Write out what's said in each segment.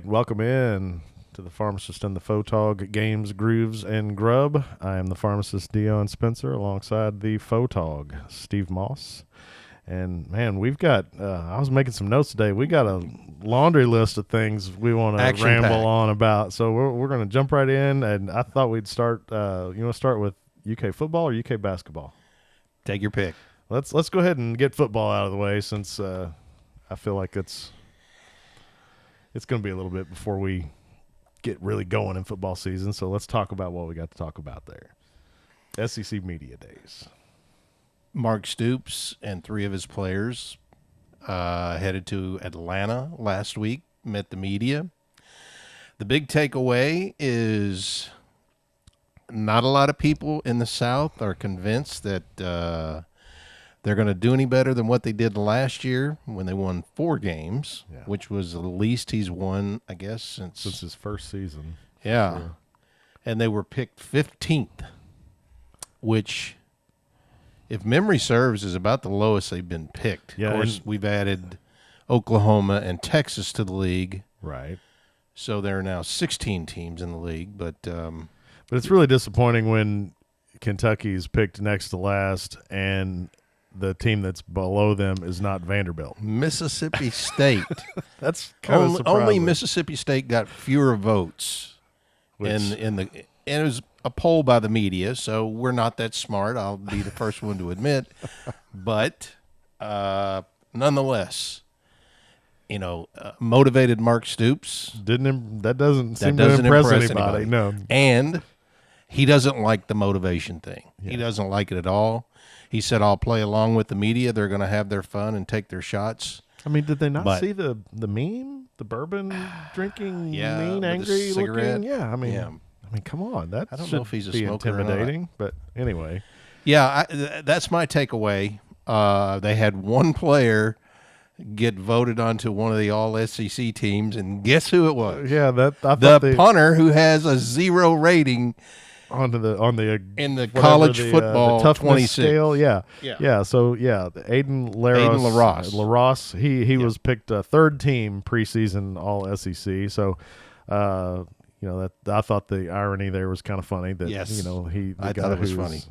right, welcome in to the Pharmacist and the Photog Games, Grooves, and Grub. I am the Pharmacist, Dion Spencer, alongside the Photog, Steve Moss. And, man, we've got, I was making some notes today. We got a laundry list of things we want to ramble on about. So we're going to jump right in, and I thought we'd start, you want to start with UK football or UK basketball? Take your pick. Let's go ahead and get football out of the way since I feel like it's going to be a little bit before we get really going in football season. So let's talk about what we got to talk about there. SEC Media Days. Mark Stoops and three of his players headed to Atlanta last week, met the media. The big takeaway is not a lot of people in the South are convinced that they're going to do any better than what they did last year when they won 4 games, which was the least he's won, I guess, since his first season. Yeah. Sure. And they were picked 15th, which, if memory serves, is about the lowest they've been picked. Yeah, of course, we've added Oklahoma and Texas to the league. Right. So there are now 16 teams in the league. But it's really disappointing when Kentucky's picked next to last and the team that's below them is not Vanderbilt. Mississippi State. That's kind of surprising. Only Mississippi State got fewer votes and it was a poll by the media, so we're not that smart. I'll be the first one to admit. But nonetheless, motivated Mark Stoops. That doesn't seem to impress anybody. No. And he doesn't like the motivation thing. Yeah. He doesn't like it at all. He said, I'll play along with the media. They're going to have their fun and take their shots. I mean, did they not see the meme? The bourbon drinking, mean, angry looking? Yeah, I mean, come on. I don't know if he's a smoker intimidating, but anyway. Yeah, that's my takeaway. They had one player get voted onto one of the All-SEC teams, and guess who it was? Yeah, the punter who has a 0 rating in the college football the toughness 26 scale. Yeah. So Aiden LaRosse. He was picked third team preseason All SEC. So that I thought the irony there was kind of funny that I thought it was funny.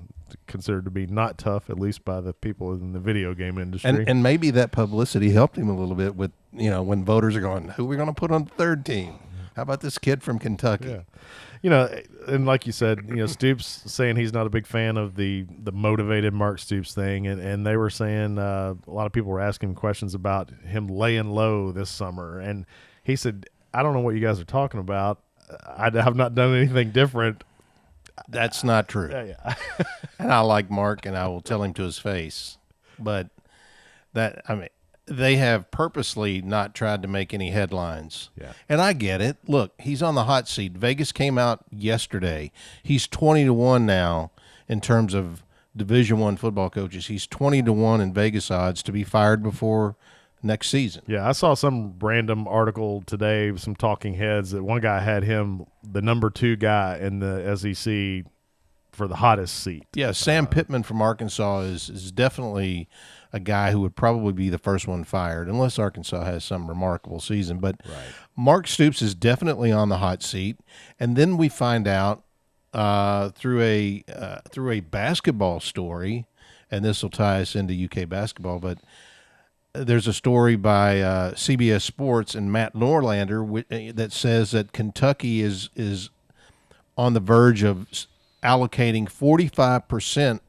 Considered to be not tough, at least by the people in the video game industry, and maybe that publicity helped him a little bit with when voters are going, who are we going to put on the third team? How about this kid from Kentucky? Yeah. And like you said, Stoops saying he's not a big fan of the motivated Mark Stoops thing, and they were saying a lot of people were asking him questions about him laying low this summer, and he said, I don't know what you guys are talking about. I have not done anything different. That's not true. Yeah. And I like Mark, and I will tell him to his face. But they have purposely not tried to make any headlines. Yeah. And I get it. Look, he's on the hot seat. Vegas came out yesterday. He's 20-1 now in terms of Division I football coaches. He's 20-1 in Vegas odds to be fired before next season. Yeah, I saw some random article today, some talking heads, that one guy had him the number 2 guy in the SEC for the hottest seat. Yeah, Sam Pittman from Arkansas is definitely a guy who would probably be the first one fired, unless Arkansas has some remarkable season. But Mark Stoops is definitely on the hot seat. And then we find out through a basketball story, and this will tie us into UK basketball, but there's a story by CBS Sports and Matt Norlander that says that Kentucky is on the verge of allocating 45%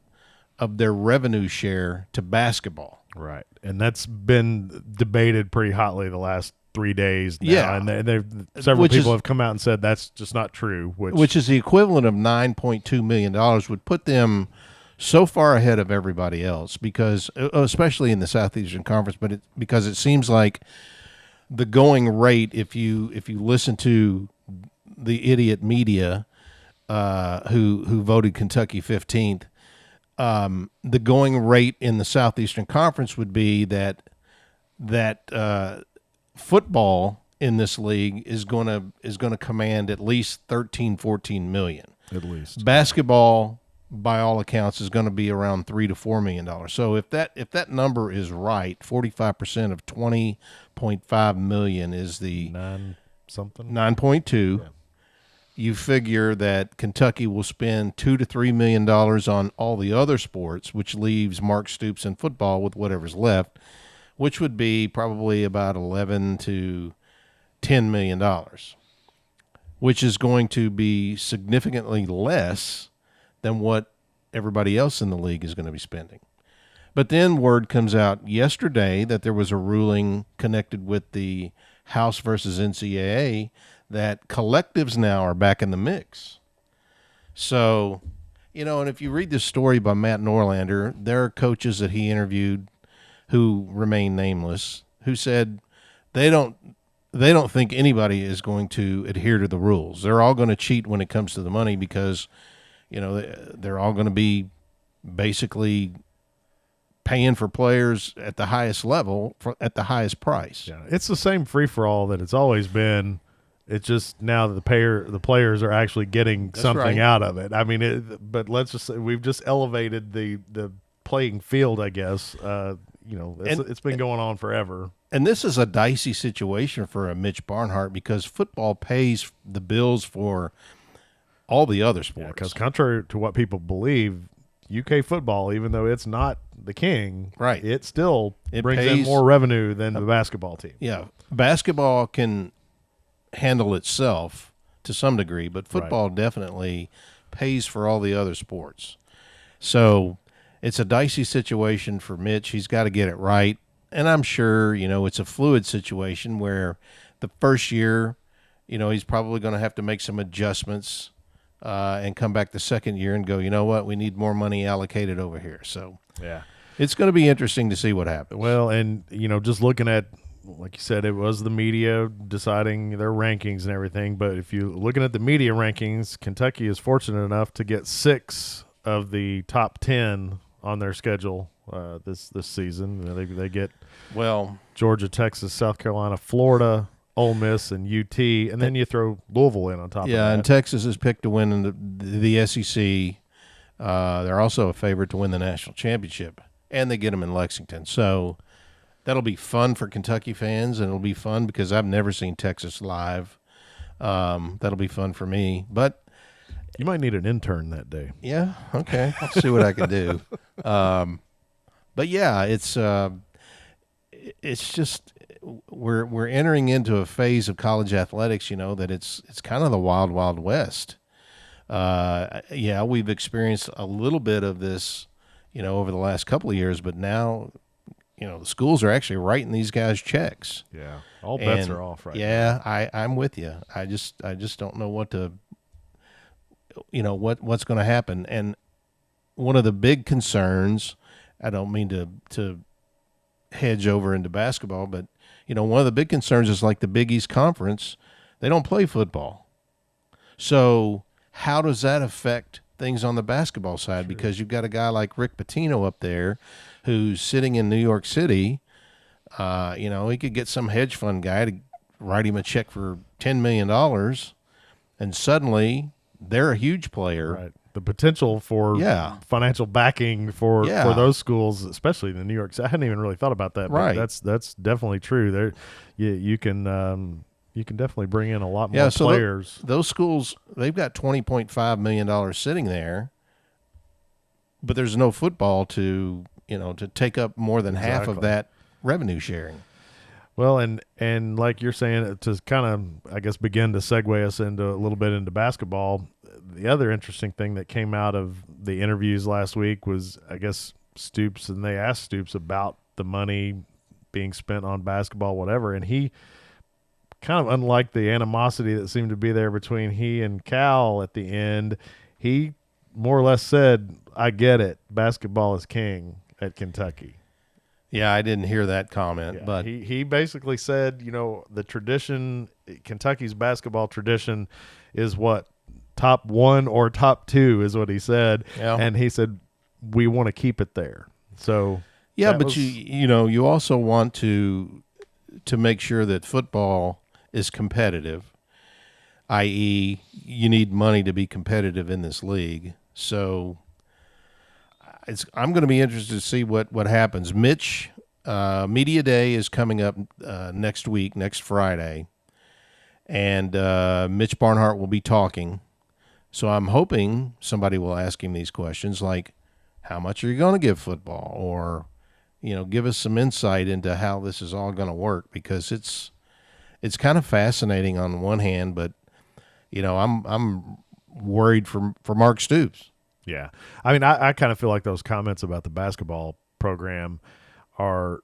of their revenue share to basketball. Right. And that's been debated pretty hotly the last 3 days now. Yeah. And several people have come out and said that's just not true. Which is the equivalent of $9.2 million, would put them so far ahead of everybody else, because especially in the Southeastern Conference, but because it seems like the going rate, if you listen to the idiot media who voted Kentucky 15th, the going rate in the Southeastern Conference would be that football in this league is going to command at least 13-14 million. At least. Basketball, by all accounts, is going to be around $3 to $4 million. So if that number is right, 45% of $20.5 million is the something. 9.2. Yeah. You figure that Kentucky will spend $2 to $3 million on all the other sports, which leaves Mark Stoops in football with whatever's left, which would be probably about $11 to $10 million, which is going to be significantly less than what everybody else in the league is going to be spending. But then word comes out yesterday that there was a ruling connected with the House versus NCAA that collectives now are back in the mix. So, and if you read this story by Matt Norlander, there are coaches that he interviewed who remain nameless, who said they don't think anybody is going to adhere to the rules. They're all going to cheat when it comes to the money because, they're all going to be basically paying for players at the highest level at the highest price. Yeah, it's the same free-for-all that it's always been. It's just now that the players are actually getting something out of it. I mean, but let's just say we've just elevated the playing field, I guess. It's been going on forever. And this is a dicey situation for a Mitch Barnhart because football pays the bills for all the other sports. Because contrary to what people believe, UK football, even though it's not the king, right, it brings in more revenue than the basketball team. Yeah, basketball can handle itself to some degree, but football definitely pays for all the other sports. So it's a dicey situation for Mitch. He's got to get it right. And I'm sure, it's a fluid situation where the first year, he's probably going to have to make some adjustments and come back the second year and go, you know what, we need more money allocated over here. So it's going to be interesting to see what happens. Well, and, just looking at, like you said, it was the media deciding their rankings and everything. But if you're looking at the media rankings, Kentucky is fortunate enough to get 6 of the top 10 on their schedule this season. They get Georgia, Texas, South Carolina, Florida, Ole Miss, and UT, and then you throw Louisville in on top of that. Yeah, and Texas is picked to win in the SEC. They're also a favorite to win the national championship, and they get them in Lexington. So that'll be fun for Kentucky fans, and it'll be fun because I've never seen Texas live. That'll be fun for me. But you might need an intern that day. Yeah, okay. I'll see what I can do. But yeah, it's just we're entering into a phase of college athletics, that it's kind of the wild, wild west. We've experienced a little bit of this, over the last couple of years, but now, the schools are actually writing these guys checks. Yeah, all bets are off right now. Yeah, I'm with you. I just don't know what to, what's going to happen. And one of the big concerns, I don't mean to hedge over into basketball, but one of the big concerns is like the Big East Conference, they don't play football. So how does that affect things on the basketball side? Sure. Because you've got a guy like Rick Pitino up there who's sitting in New York City. He could get some hedge fund guy to write him a check for $10 million, and suddenly they're a huge player. Right. The potential for financial backing for those schools, especially in the New York. I hadn't even really thought about that. Right. But that's definitely true. There, you can definitely bring in a lot more players. Those schools, they've got $20.5 million sitting there, but there's no football to take up more than half of that revenue sharing. Well, and like you're saying, to kind of, I guess, begin to segue us into a little bit into basketball, the other interesting thing that came out of the interviews last week was, I guess, Stoops, and they asked Stoops about the money being spent on basketball, whatever, and he kind of, unlike the animosity that seemed to be there between he and Cal at the end, he more or less said, I get it, basketball is king at Kentucky. Yeah, I didn't hear that comment, but he basically said, the tradition, Kentucky's basketball tradition is what, top 1 or top 2 is what he said. Yeah. And he said, we want to keep it there. So but you also want to make sure that football is competitive, i.e. you need money to be competitive in this league. So I'm going to be interested to see what happens. Mitch, Media Day is coming up next week, next Friday. and Mitch Barnhart will be talking. So I'm hoping somebody will ask him these questions like, how much are you going to give football? Or, give us some insight into how this is all going to work, because it's kind of fascinating on one hand, but, I'm worried for Mark Stoops. Yeah. I mean, I kind of feel like those comments about the basketball program are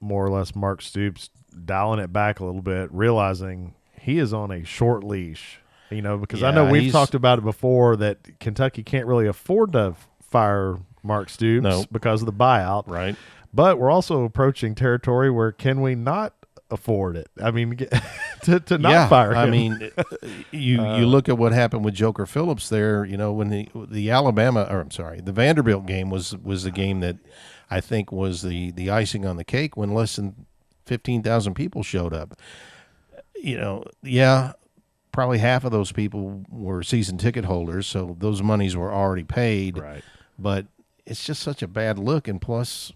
more or less Mark Stoops dialing it back a little bit, realizing he is on a short leash, because I know we've talked about it before that Kentucky can't really afford to fire Mark Stoops because of the buyout. Right. But we're also approaching territory where can we not afford it? I mean, to not fire him. I mean, you look at what happened with Joker Phillips there, when the Vanderbilt game was the game that I think was the icing on the cake when less than 15,000 people showed up. Probably half of those people were season ticket holders, so those monies were already paid. Right. But it's just such a bad look, and plus,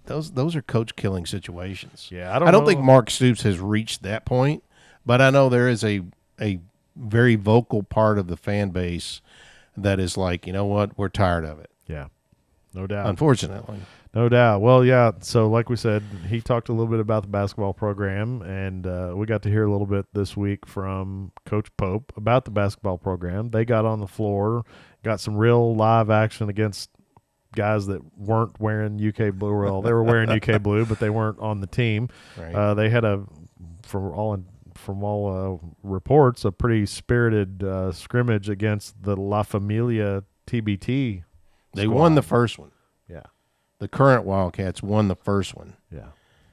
those are coach killing situations. Yeah, I don't think Mark Stoops has reached that point, but I know there is a very vocal part of the fan base that is like, you know what, we're tired of it. Yeah, no doubt. Unfortunately. No doubt. Well, yeah, so like we said, he talked a little bit about the basketball program, and we got to hear a little bit this week from Coach Pope about the basketball program. They got on the floor, got some real live action against guys that weren't wearing UK blue. Well, they were wearing UK blue, but they weren't on the team. Right. They had from all reports, a pretty spirited scrimmage against the La Familia TBT. They won the first one. Yeah. The current Wildcats won the first one. Yeah.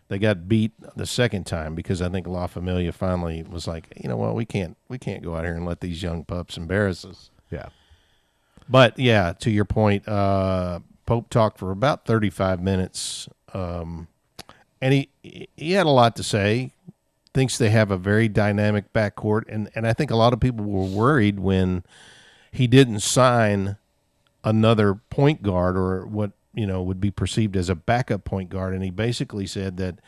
They got beat the second time because I think La Familia finally was like, you know what, we can't go out here and let these young pups embarrass us. Yeah. But yeah, to your point, Pope talked for about 35 minutes, and he had a lot to say. Thinks they have a very dynamic backcourt, and I think a lot of people were worried when he didn't sign another point guard or what would be perceived as a backup point guard, and he basically said that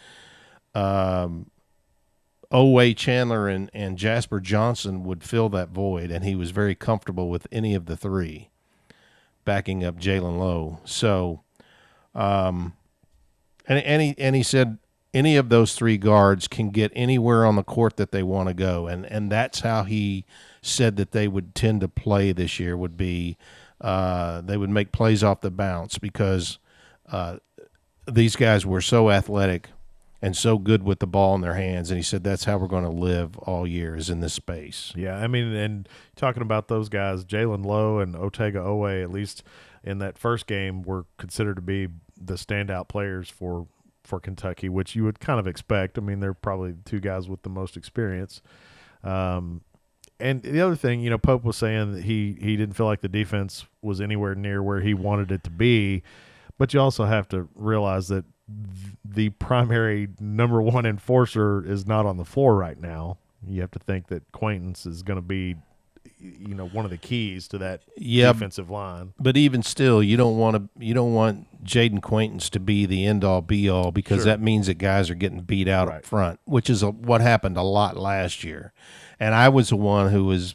Oway Chandler and Jasper Johnson would fill that void, and he was very comfortable with any of the three backing up Jalen Lowe. So, and he said any of those three guards can get anywhere on the court that they want to go, and that's how he said that they would tend to play this year. Would be they would make plays off the bounce because these guys were so athletic and so good with the ball in their hands, and he said that's how we're going to live all year is in this space. Yeah, I mean, and talking about those guys, Jalen Lowe and Otega Owe, at least in that first game, were considered to be the standout players for Kentucky, which you would kind of expect. I mean, they're probably the two guys with the most experience. And the other thing, Pope was saying that he didn't feel like the defense was anywhere near where he wanted it to be, but you also have to realize that the primary number one enforcer is not on the floor right now. You have to think that Quaintance is going to be, one of the keys to that defensive line. But even still, you don't want Jaden Quaintance to be the end all be all, because that means that guys are getting beat out up front, which is what happened a lot last year. And I was the one who was,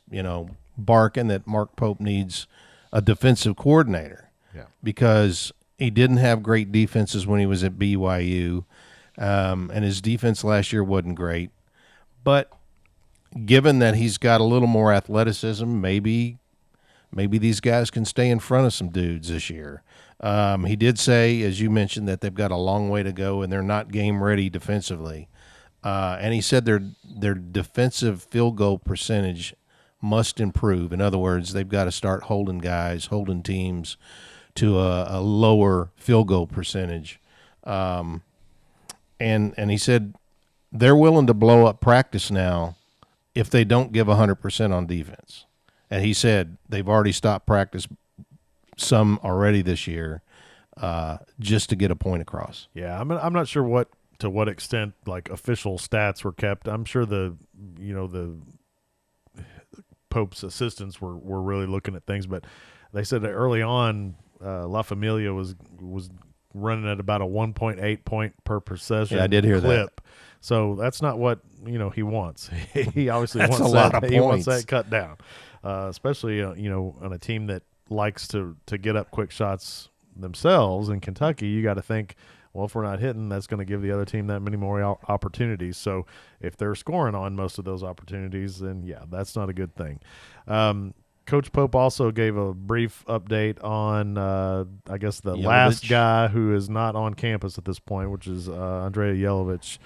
barking that Mark Pope needs a defensive coordinator, because he didn't have great defenses when he was at BYU, and his defense last year wasn't great. But given that he's got a little more athleticism, maybe these guys can stay in front of some dudes this year. He did say, as you mentioned, that they've got a long way to go and they're not game ready defensively. And he said their defensive field goal percentage must improve. In other words, they've got to start holding teams to a lower field goal percentage. And he said they're willing to blow up practice now if they don't give 100% on defense. And he said they've already stopped practice some already this year just to get a point across. Yeah, I'm not sure to what extent like official stats were kept. I'm sure the Pope's assistants were really looking at things, but they said that early on La Familia was running at about a 1.8 point per possession. Yeah, I did hear clip. that. So that's not what he wants. He obviously That's wants a lot that. of He wants points. that cut down, especially on a team that likes to get up quick shots themselves. In Kentucky, you got to think, well, if we're not hitting, that's going to give the other team that many more opportunities. So if they're scoring on most of those opportunities, then yeah, that's not a good thing. Coach Pope also gave a brief update on, I guess, the last guy who is not on campus at this point, which is Andrea Jelovich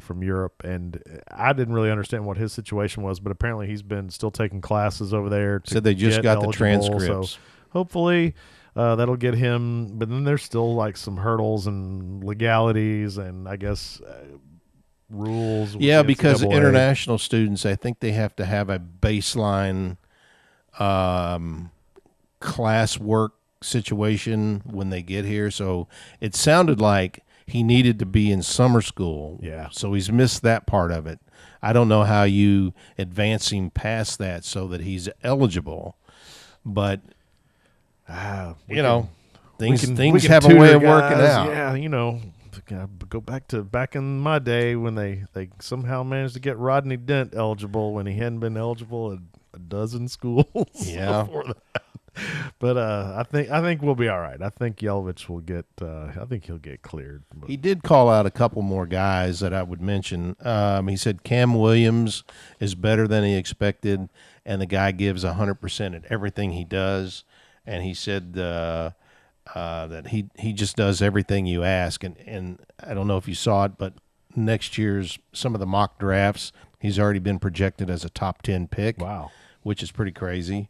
from Europe. And I didn't really understand what his situation was, but apparently he's been still taking classes over there. Said they just got the transcripts. So hopefully that'll get him. But then there's still like some hurdles and legalities and I guess rules. Yeah, because international students, I think they have to have a baseline class work situation when they get here. So it sounded like he needed to be in summer school. Yeah. So he's missed that part of it. I don't know how you advance him past that so that he's eligible, but things have a way of working out. Yeah, go back in my day when they somehow managed to get Rodney Dent eligible when he hadn't been eligible at a dozen schools. Yeah. Before that. But I think we'll be all right. I think Jelovich will get. I think he'll get cleared. But. He did call out a couple more guys that I would mention. He said Cam Williams is better than he expected, and the guy gives 100% at everything he does. And he said that he just does everything you ask. And I don't know if you saw it, but next year's some of the mock drafts, he's already been projected as a top 10 pick. Wow. Which is pretty crazy.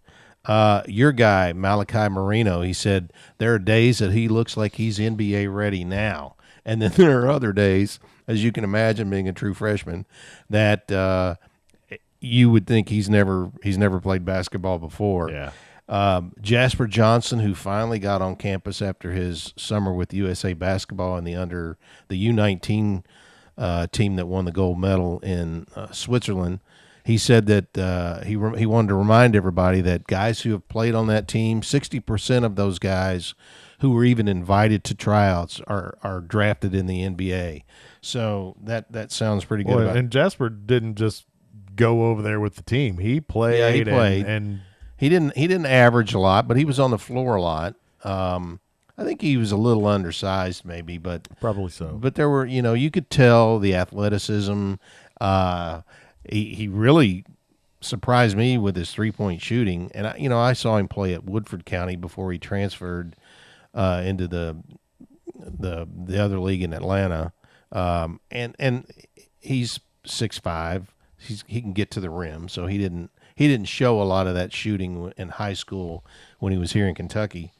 Your guy, Malachi Marino, he said there are days that he looks like he's NBA ready now. And then there are other days, as you can imagine being a true freshman, that you would think he's never played basketball before. Yeah. Jasper Johnson, who finally got on campus after his summer with USA Basketball and the U19 team that won the gold medal in Switzerland, he said that he wanted to remind everybody that guys who have played on that team, 60% of those guys who were even invited to tryouts are drafted in the NBA. So that sounds pretty good. And Jasper didn't just go over there with the team. He played. Yeah, he played. And he didn't average a lot, but he was on the floor a lot. I think he was a little undersized maybe, but probably so. But there were, you could tell the athleticism. He really surprised me with his 3-point shooting, and I saw him play at Woodford County before he transferred into the other league in Atlanta, and he's 6'5". He can get to the rim, so he didn't show a lot of that shooting in high school when he was here in Kentucky.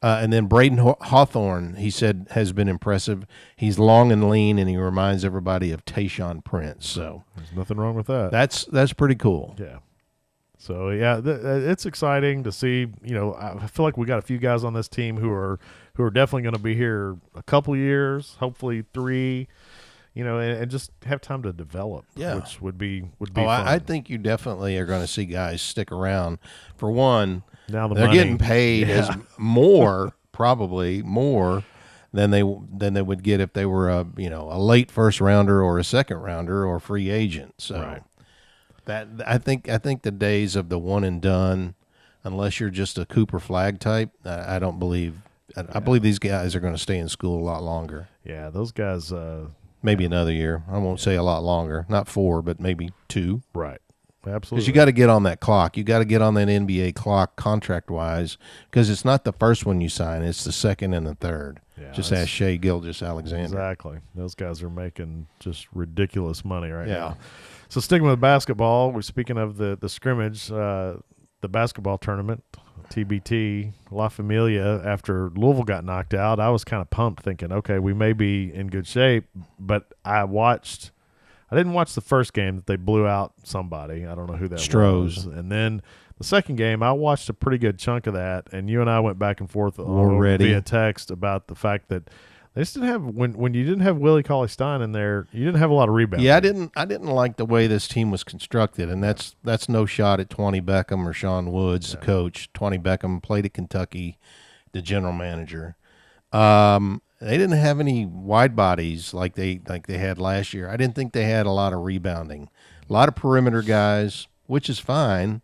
And then Braden Hawthorne, he said, has been impressive. He's long and lean, and he reminds everybody of Tayshaun Prince. So there's nothing wrong with that. That's pretty cool. Yeah. So yeah, it's exciting to see. I feel like we got a few guys on this team who are definitely going to be here a couple years, hopefully 3. And just have time to develop. Yeah. Which would be fun. I think you definitely are going to see guys stick around. For one. Now they're money. getting paid as probably more than they would get if they were a late first rounder or a second rounder or free agent. So right. that I think the days of the one and done, unless you're just a Cooper Flag type, I don't believe. I believe these guys are going to stay in school a lot longer. Yeah, those guys. Maybe another year. I won't say a lot longer. Not 4, but maybe 2. Right. Absolutely. Because you got to get on that clock. You got to get on that NBA clock contract-wise, because it's not the first one you sign. It's the second and the third. Yeah, just ask Shea Gilgeous-Alexander. Exactly. Those guys are making just ridiculous money right now. So sticking with basketball, we're speaking of the scrimmage, the basketball tournament, TBT, La Familia, after Louisville got knocked out. I was kind of pumped thinking, okay, we may be in good shape, but I didn't watch the first game that they blew out somebody. I don't know who that was. And then the second game, I watched a pretty good chunk of that, and you and I went back and forth via text about the fact that they just didn't have when you didn't have Willie Cauley-Stein in there, you didn't have a lot of rebounds. Yeah, I didn't like the way this team was constructed, and that's no shot at Twanny Beckham or Sean Woods, the coach. Twanny Beckham played at Kentucky, the general manager. they didn't have any wide bodies like they had last year. I didn't think they had a lot of rebounding, a lot of perimeter guys, which is fine.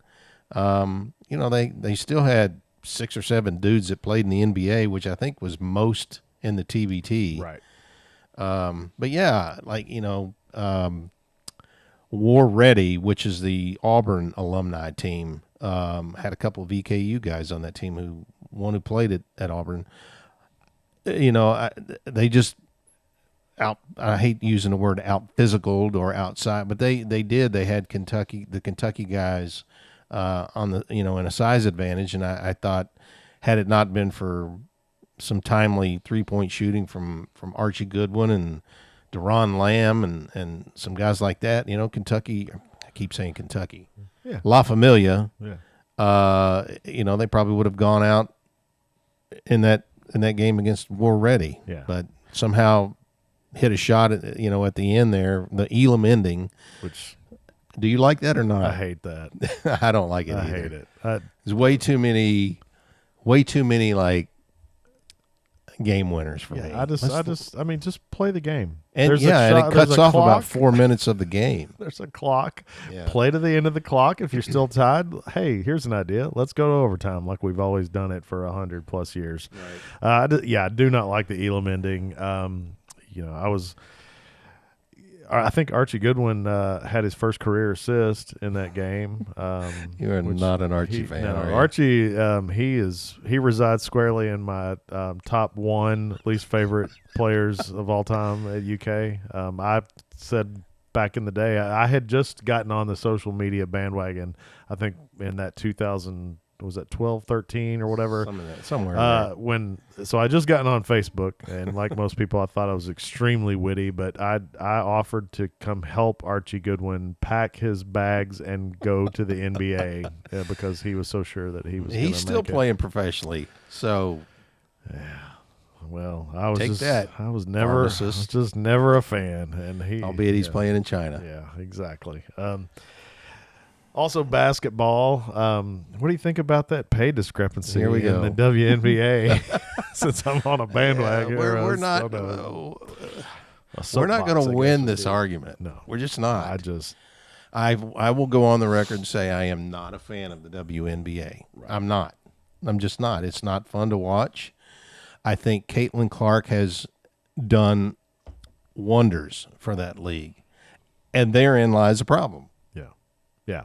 They still had 6 or 7 dudes that played in the NBA, which I think was most in the TBT. Right. But yeah, War Ready, which is the Auburn alumni team, had a couple of VKU guys on that team one who played at Auburn. They just I hate using the word out physicaled or outside, but they had the Kentucky guys on the in a size advantage, and I thought had it not been for some timely 3-point shooting from Archie Goodwin and Deron Lamb and some guys like that, Kentucky. I keep saying Kentucky. Yeah. La Familia. Yeah. They probably would have gone out in that game against War Ready. Yeah. But somehow hit a shot at the end there, the Elam ending. Which, do you like that or not? I hate that. I don't like it I either. hate it. There's way too many like game winners for me. Just play the game. And and it cuts off about 4 minutes of the game. There's a clock. Yeah. Play to the end of the clock. If you're still tied, hey, here's an idea. Let's go to overtime like we've always done it for 100+ years. Right. I do not like the Elam ending. I think Archie Goodwin had his first career assist in that game. You are not an Archie fan, are you? Archie, he resides squarely in my top 1 least favorite players of all time at UK. I said back in the day, I had just gotten on the social media bandwagon, I think in that 2000, was that 12, 13 or whatever? Somewhere. So I just gotten on Facebook, and like most people, I thought I was extremely witty, but I offered to come help Archie Goodwin pack his bags and go to the NBA because he was so sure that he was. He's still playing professionally, so. Yeah. Well, I was just never a fan, and albeit he's playing in China. Yeah, exactly. Also, basketball. What do you think about that pay discrepancy Here we go. in the WNBA? Since I'm on a bandwagon, we're not going to win this argument. No, we're just not. I will go on the record and say I am not a fan of the WNBA. Right. I'm not. I'm just not. It's not fun to watch. I think Caitlin Clark has done wonders for that league, and therein lies the problem. Yeah.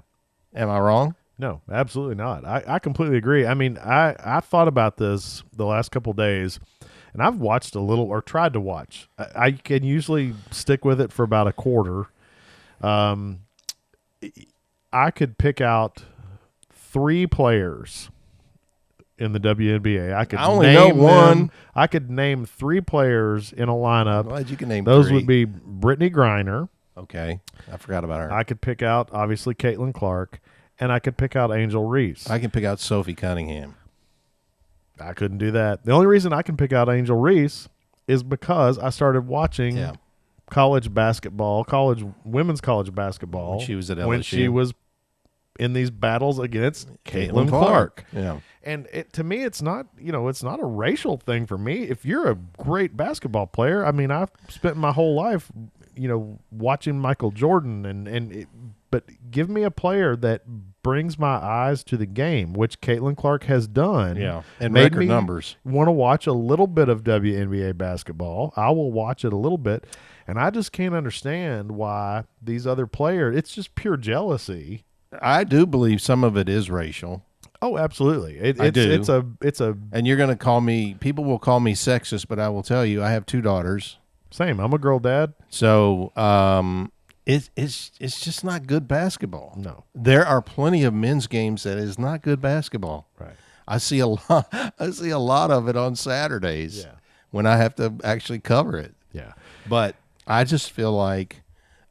Am I wrong? No, absolutely not. I completely agree. I mean, I thought about this the last couple of days, and I've watched a little or tried to watch. I can usually stick with it for about a quarter. I could pick out 3 players in the WNBA. I only know one. I could name 3 players in a lineup. I'm glad you can name those 3. would be Brittany Griner. Okay, I forgot about her. I could pick out, obviously, Caitlin Clark, and I could pick out Angel Reese. I can pick out Sophie Cunningham. I couldn't do that. The only reason I can pick out Angel Reese is because I started watching college basketball, women's college basketball. When she was at LSU. When she was in these battles against Caitlin Clark. Yeah. And to me, it's not a racial thing for me. If you're a great basketball player, I mean, I've spent my whole life watching Michael Jordan, but give me a player that brings my eyes to the game, which Caitlin Clark has done. Yeah, and made record me numbers. Want to watch a little bit of WNBA basketball. I will watch it a little bit, and I just can't understand why these other players. It's just pure jealousy. I do believe some of it is racial. Oh, absolutely. I do. It's a. And you're going to call me. People will call me sexist, but I will tell you, I have 2 daughters. Same. I'm a girl dad. So it's just not good basketball. No. There are plenty of men's games that is not good basketball. Right. I see a lot of it on Saturdays when I have to actually cover it. Yeah. But I just feel like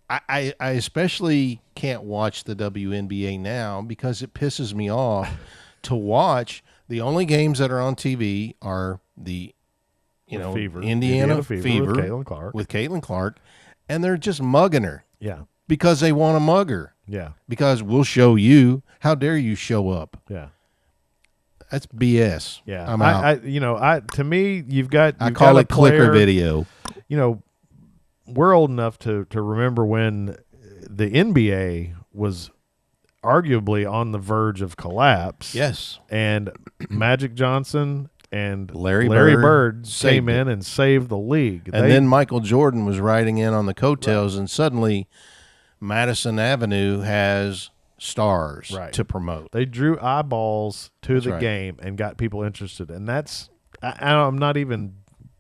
I especially can't watch the WNBA now because it pisses me off to watch. The only games that are on TV are the Indiana Fever with Caitlin Clark, and they're just mugging her. Yeah. Because they want to mug her. Yeah. Because we'll show you. How dare you show up? Yeah. That's BS. Yeah, I'm out. To me, I call it clicker video. We're old enough to remember when the NBA was arguably on the verge of collapse. Yes. And Magic Johnson and Larry Bird came in and saved the league. And then Michael Jordan was riding in on the coattails, and suddenly Madison Avenue has stars to promote. They drew eyeballs to the game and got people interested. And I'm not even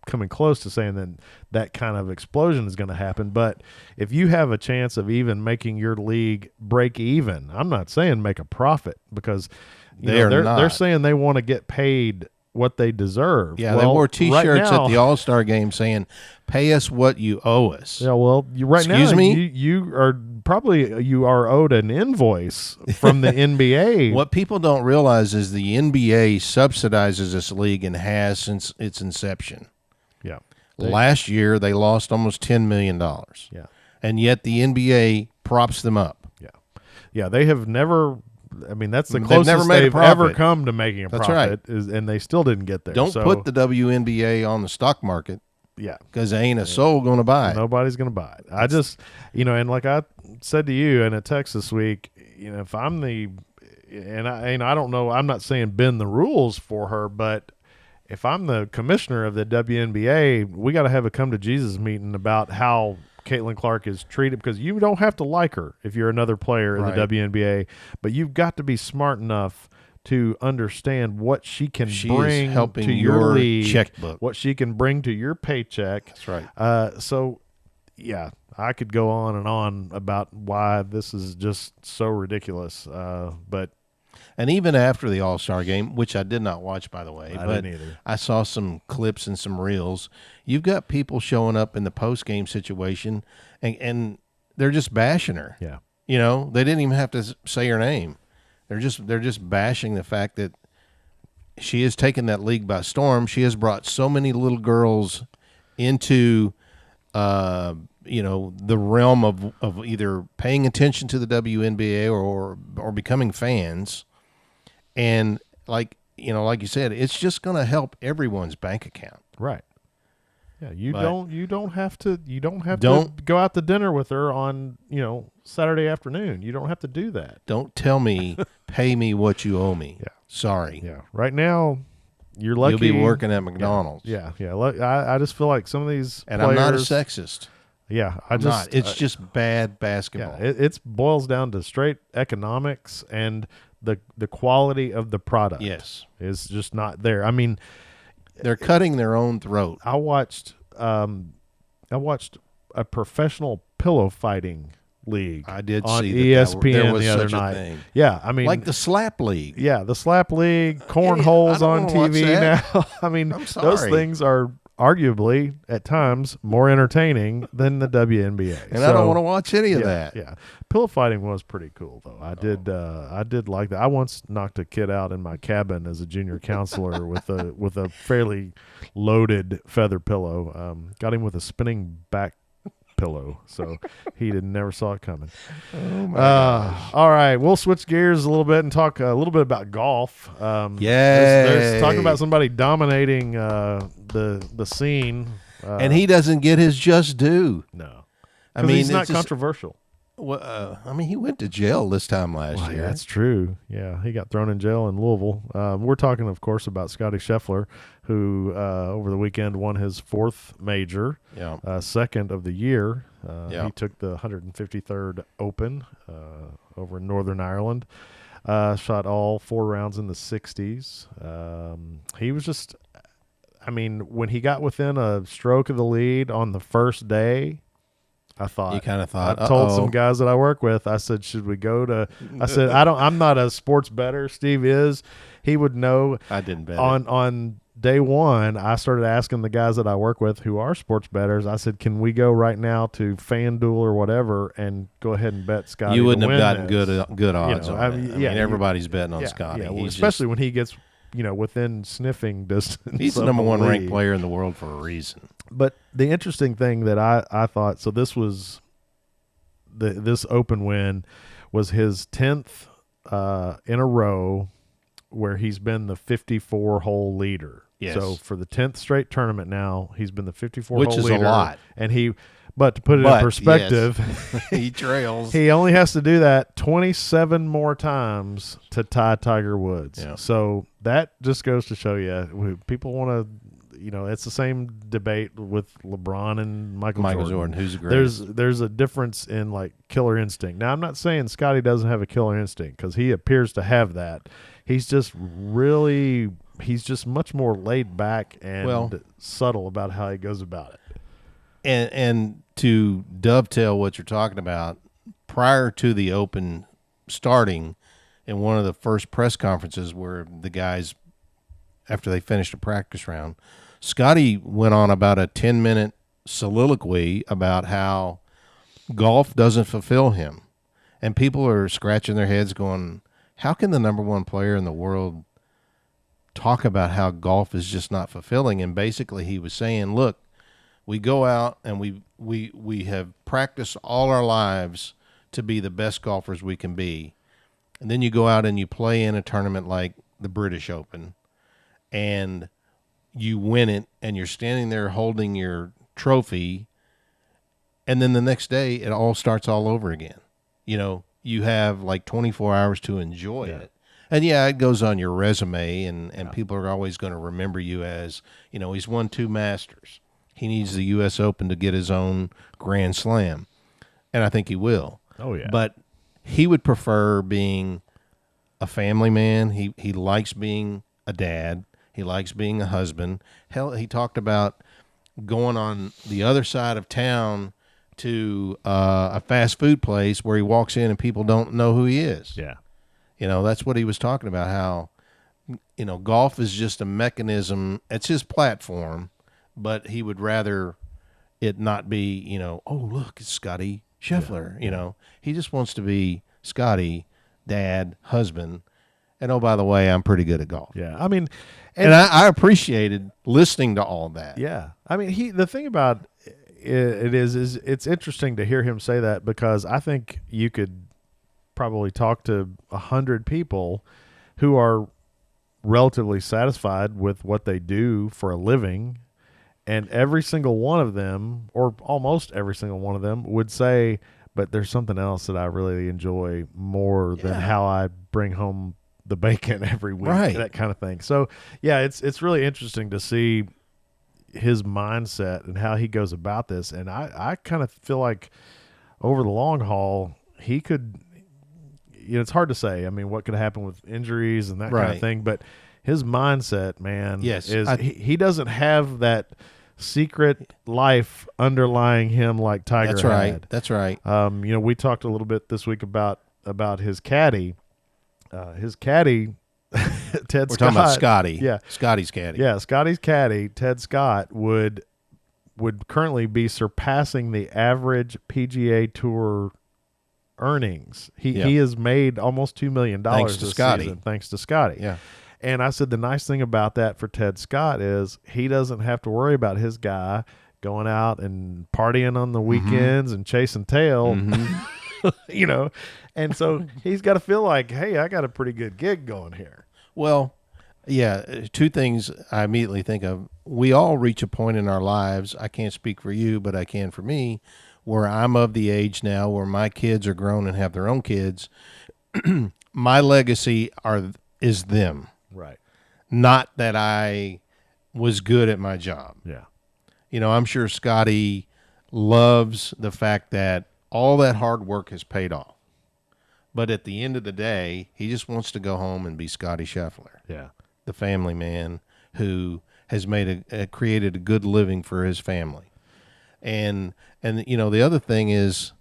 coming close to saying that kind of explosion is going to happen, but if you have a chance of even making your league break even, I'm not saying make a profit, because they're saying they want to get paid what they deserve. Yeah, they wore T-shirts at the All-Star Game saying, "Pay us what you owe us." Yeah, well, you are owed an invoice from the NBA. What people don't realize is the NBA subsidizes this league and has since its inception. Yeah. Last year, they lost almost $10 million. Yeah. And yet the NBA props them up. Yeah. Yeah, they have never – I mean, that's the closest they've ever come to making a profit. That's right. And they still didn't get there. Don't put the WNBA on the stock market. Yeah. Because there ain't a soul going to buy it. Nobody's going to buy it. I just – and like I said to you in a text this week, if I'm the – and I don't know – I'm not saying bend the rules for her, but – if I'm the commissioner of the WNBA, we got to have a come to Jesus meeting about how Caitlin Clark is treated, because you don't have to like her if you're another player in the WNBA, but you've got to be smart enough to understand what she can bring to your league, checkbook, what she can bring to your paycheck. That's right. So, yeah, I could go on and on about why this is just so ridiculous, but. And even after the All-Star Game, which I did not watch, by the way, didn't either. I saw some clips and some reels. You've got people showing up in the post-game situation, and they're just bashing her. Yeah. They didn't even have to say her name. They're just bashing the fact that she has taken that league by storm. She has brought so many little girls into the realm of either paying attention to the WNBA or becoming fans. And like you said, it's just going to help everyone's bank account. Right. Yeah, you don't have to go out to dinner with her on, Saturday afternoon. You don't have to do that. Don't tell me pay me what you owe me. Yeah. Sorry. Yeah. Right now you're lucky. You'll be working at McDonald's. Yeah. I just feel like some of these and players, I'm not a sexist. Yeah, It's just bad basketball. Yeah, it boils down to straight economics, and the quality of the product. Yes, is just not there. I mean, they're cutting their own throat. I watched a professional pillow fighting league. I did on see ESPN there was the other such night. A thing. Yeah, I mean, like the slap league. Yeah, the slap league, cornholes on TV now. I mean, those things are arguably at times more entertaining than the WNBA. And I don't want to watch any of that. Yeah. Pillow fighting was pretty cool though. I did like that. I once knocked a kid out in my cabin as a junior counselor with a fairly loaded feather pillow. Got him with a spinning back pillow, so he never saw it coming. Oh my gosh. All right, we'll switch gears a little bit and talk a little bit about golf. There's talking about somebody dominating the scene, and he doesn't get his just due. No, I mean, he's not controversial. Well, he went to jail this time last year. That's true. Yeah, he got thrown in jail in Louisville. We're talking, of course, about Scottie Scheffler, who over the weekend won his fourth major, second of the year. He took the 153rd Open over in Northern Ireland, shot all 4 rounds in the 60s. He was just, when he got within a stroke of the lead on the first day, I told some guys that I work with, I said, should we go to, I said, I'm not a sports bettor. Steve is. He would know. I didn't bet on day one. I started asking the guys that I work with who are sports bettors. I said, can we go right now to FanDuel or whatever and go ahead and bet Scottie? You wouldn't have gotten this? good odds on it. Everybody's betting on Scottie. Yeah, especially when he gets, within sniffing distance. He's the number one ranked player in the world for a reason. But the interesting thing that I thought, so this was this Open win was his 10th in a row where he's been the 54-hole leader. Yes. So for the 10th straight tournament now, he's been the 54-hole Which leader. is a lot. And but to put it in perspective, yes. He trails. He only has to do that 27 more times to tie Tiger Woods. Yeah. So that just goes to show you, people want to, it's the same debate with LeBron and Michael Jordan. Who's the greatest? There's a difference in like killer instinct. Now, I'm not saying Scottie doesn't have a killer instinct, because he appears to have that. He's just much more laid back and subtle about how he goes about it. And to dovetail what you're talking about, prior to the Open starting, in one of the first press conferences where the guys, after they finished a practice round, Scottie went on about a 10-minute soliloquy about how golf doesn't fulfill him. And people are scratching their heads going, how can the number one player in the world talk about how golf is just not fulfilling? And basically he was saying, look, we go out and we have practiced all our lives to be the best golfers we can be. And then you go out and you play in a tournament like the British Open and you win it, and you're standing there holding your trophy, and then the next day it all starts all over again. You have like 24 hours to enjoy it. And it goes on your resume, and people are always going to remember you as, he's won 2 Masters. He needs the U.S. Open to get his own Grand Slam, and I think he will. Oh, yeah. But he would prefer being a family man. He likes being a dad. He likes being a husband. Hell, he talked about going on the other side of town to a fast food place where he walks in and people don't know who he is. Yeah. That's what he was talking about, how, golf is just a mechanism. It's his platform, but he would rather it not be, oh, look, it's Scottie Scheffler. Yeah. He just wants to be Scottie, dad, husband. And, oh, by the way, I'm pretty good at golf. Yeah. I mean, and I appreciated listening to all that. Yeah. I mean, the thing about it is it's interesting to hear him say that, because I think you could probably talk to 100 people who are relatively satisfied with what they do for a living, and every single one of them, or almost every single one of them, would say, but there's something else that I really enjoy more than how I bring home the bacon every week, that kind of thing. So it's really interesting to see his mindset and how he goes about this. And I kind of feel like over the long haul, he could, it's hard to say. I mean, what could happen with injuries and that kind of thing, but his mindset, man, is he doesn't have that secret life underlying him like Tiger had. That's right. We talked a little bit this week about his caddy. His caddy, Ted Scott. We're talking about Scottie. Yeah. Scottie's caddy. Yeah, Scottie's caddy, Ted Scott, would currently be surpassing the average PGA Tour earnings. He has made almost $2 million thanks to Scottie. Season, thanks to Scottie. Yeah. And I said the nice thing about that for Ted Scott is he doesn't have to worry about his guy going out and partying on the weekends and chasing tail. And so he's got to feel like, hey, I got a pretty good gig going here. Well, yeah, 2 things I immediately think of. We all reach a point in our lives, I can't speak for you, but I can for me, where I'm of the age now where my kids are grown and have their own kids. My legacy is them. Right. Not that I was good at my job. Yeah. I'm sure Scottie loves the fact that all that hard work has paid off. But at the end of the day, he just wants to go home and be Scottie Scheffler. Yeah. The family man who has created a good living for his family. And the other thing is,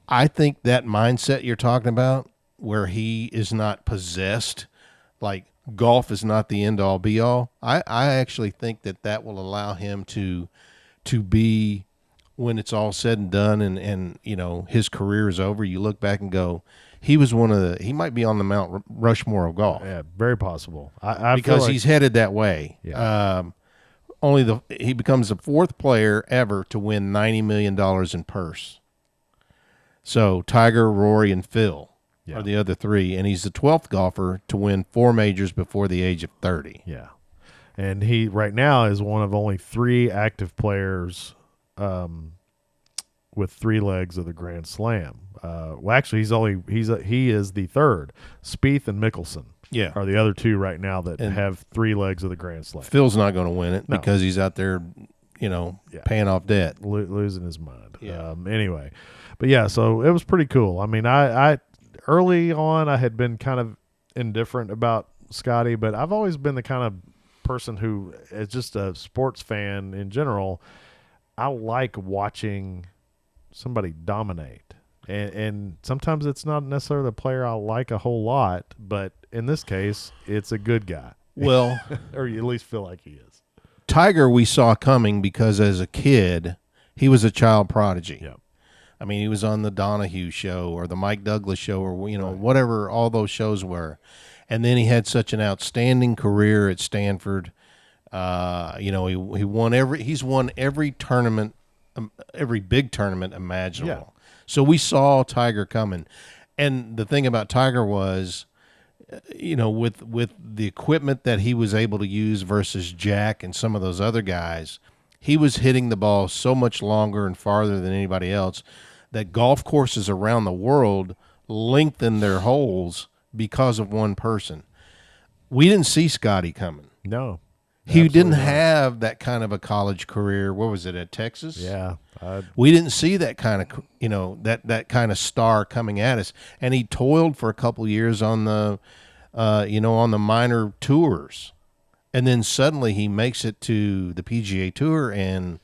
I think that mindset you're talking about, where he is not possessed, like golf is not the end all be all. I actually think that will allow him to be, when it's all said and done and his career is over, you look back and go, he might be on the Mount Rushmore of golf. Yeah, very possible. I because feel like he's headed that way. Yeah. He becomes the 4th player ever to win $90 million in purse. So Tiger, Rory, and Phil. are the other 3, and he's the 12th golfer to win 4 majors before the age of 30. Yeah. And he right now is one of only 3 active players with 3 legs of the Grand Slam. Well, actually, he is the 3rd. Spieth and Mickelson are the other 2 right now that have 3 legs of the Grand Slam. Phil's not going to win it because he's out there, paying off debt, losing his mind. Anyway, but so it was pretty cool. I mean, I early on I had been kind of indifferent about Scottie, but I've always been the kind of person who is just a sports fan in general. I like watching somebody dominate, and sometimes it's not necessarily the player I like a whole lot, but in this case it's a good guy. Well, or you at least feel like he is. Tiger we saw coming because as a kid he was a child prodigy. Yep. I mean, he was on the Donahue show or the Mike Douglas show or whatever all those shows were. And then he had such an outstanding career at Stanford. He won he's won every tournament, every big tournament imaginable. Yeah. So we saw Tiger coming. And the thing about Tiger was, with the equipment that he was able to use versus Jack and some of those other guys, he was hitting the ball so much longer and farther than anybody else that golf courses around the world lengthened their holes because of one person. We didn't see Scottie coming. No. He didn't have that kind of a college career. What was it, at Texas? Yeah. We didn't see that kind of, that kind of star coming at us. And he toiled for a couple of years on the, on the minor tours. And then suddenly he makes it to the PGA Tour, and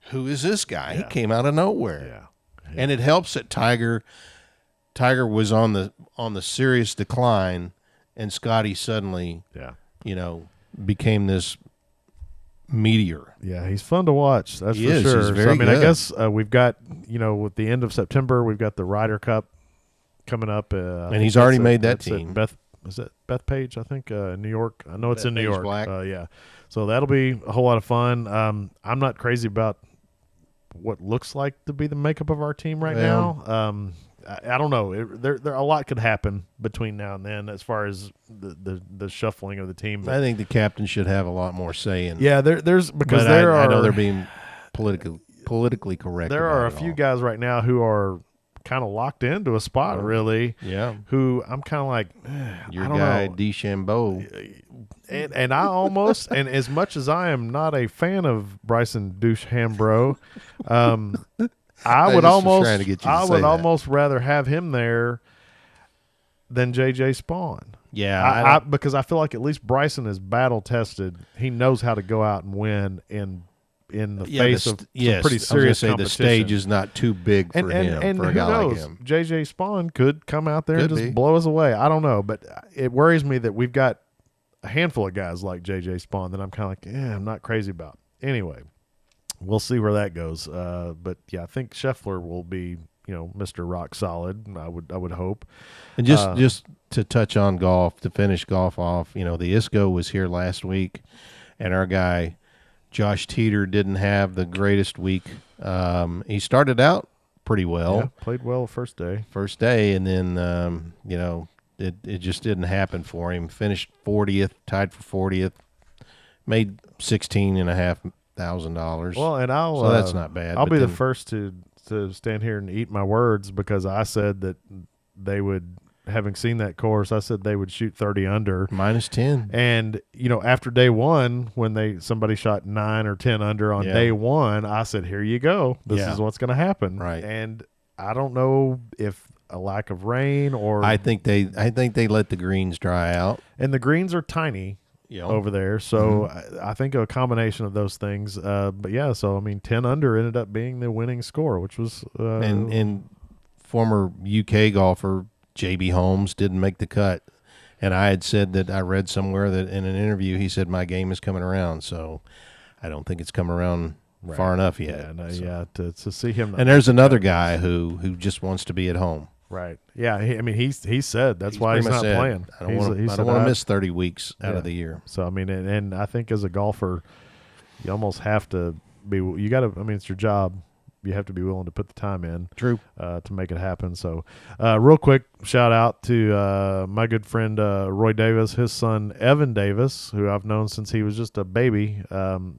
who is this guy? Yeah. He came out of nowhere. Yeah. And it helps that Tiger was on the serious decline, and Scottie suddenly, became this meteor. Yeah, he's fun to watch. That's He for is. sure. He's very I good. guess we've got, with the end of September, we've got the Ryder Cup coming up. And he's already made that team. Is it Bethpage, I think, New York? I know it's in New York. Black. Yeah. So that'll be a whole lot of fun. I'm not crazy about what looks like to be the makeup of our team right now. I don't know. There a lot could happen between now and then as far as the shuffling of the team. I think the captain should have a lot more say in. Yeah, there's because I know they're being politically correct. There are a few guys right now who are kind of locked into a spot, really. Yeah. Who I'm kind of like, your I don't guy know. DeChambeau. And I almost, and as much as I am not a fan of Bryson DeChambeau, I would almost rather have him there than JJ Spawn. Yeah, because I feel like at least Bryson is battle tested. He knows how to go out and win in the face of some pretty serious competition. The stage is not too big for him. And for a who guy knows? like him. JJ Spawn could come out there and just blow us away. I don't know, but it worries me that we've got a handful of guys like JJ Spawn that I'm kind of like, I'm not crazy about. Anyway, we'll see where that goes. But yeah, I think Scheffler will be, Mr. Rock Solid. I would hope. And just to touch on golf, to finish golf off, the ISCO was here last week, and our guy Josh Teeter didn't have the greatest week. He started out pretty well. Yeah, played well first day, and then it just didn't happen for him. Finished 40th, tied for 40th, made $16,500. Well, and so that's not bad. I'll be the first to stand here and eat my words, because I said that they would, having seen that course, I said they would shoot 30 under. -10. And, after day one, when somebody shot 9 or 10 under on day one, I said, here you go. This is what's going to happen. Right. And I don't know if a lack of rain or I think they let the greens dry out. And the greens are tiny over there. So I think a combination of those things. But yeah, so 10 under ended up being the winning score, which was and former UK golfer JB Holmes didn't make the cut. And I had said that I read somewhere that in an interview he said my game is coming around. So I don't think it's come around far enough yet. To see him. And there's another guy who just wants to be at home. Right. Yeah. He said that's why he's not playing. I don't want to miss 30 weeks out of the year. So and I think as a golfer, you almost have to be. You got to. It's your job, you have to be willing to put the time in. True. To make it happen. So, real quick shout out to my good friend Roy Davis, his son Evan Davis, who I've known since he was just a baby.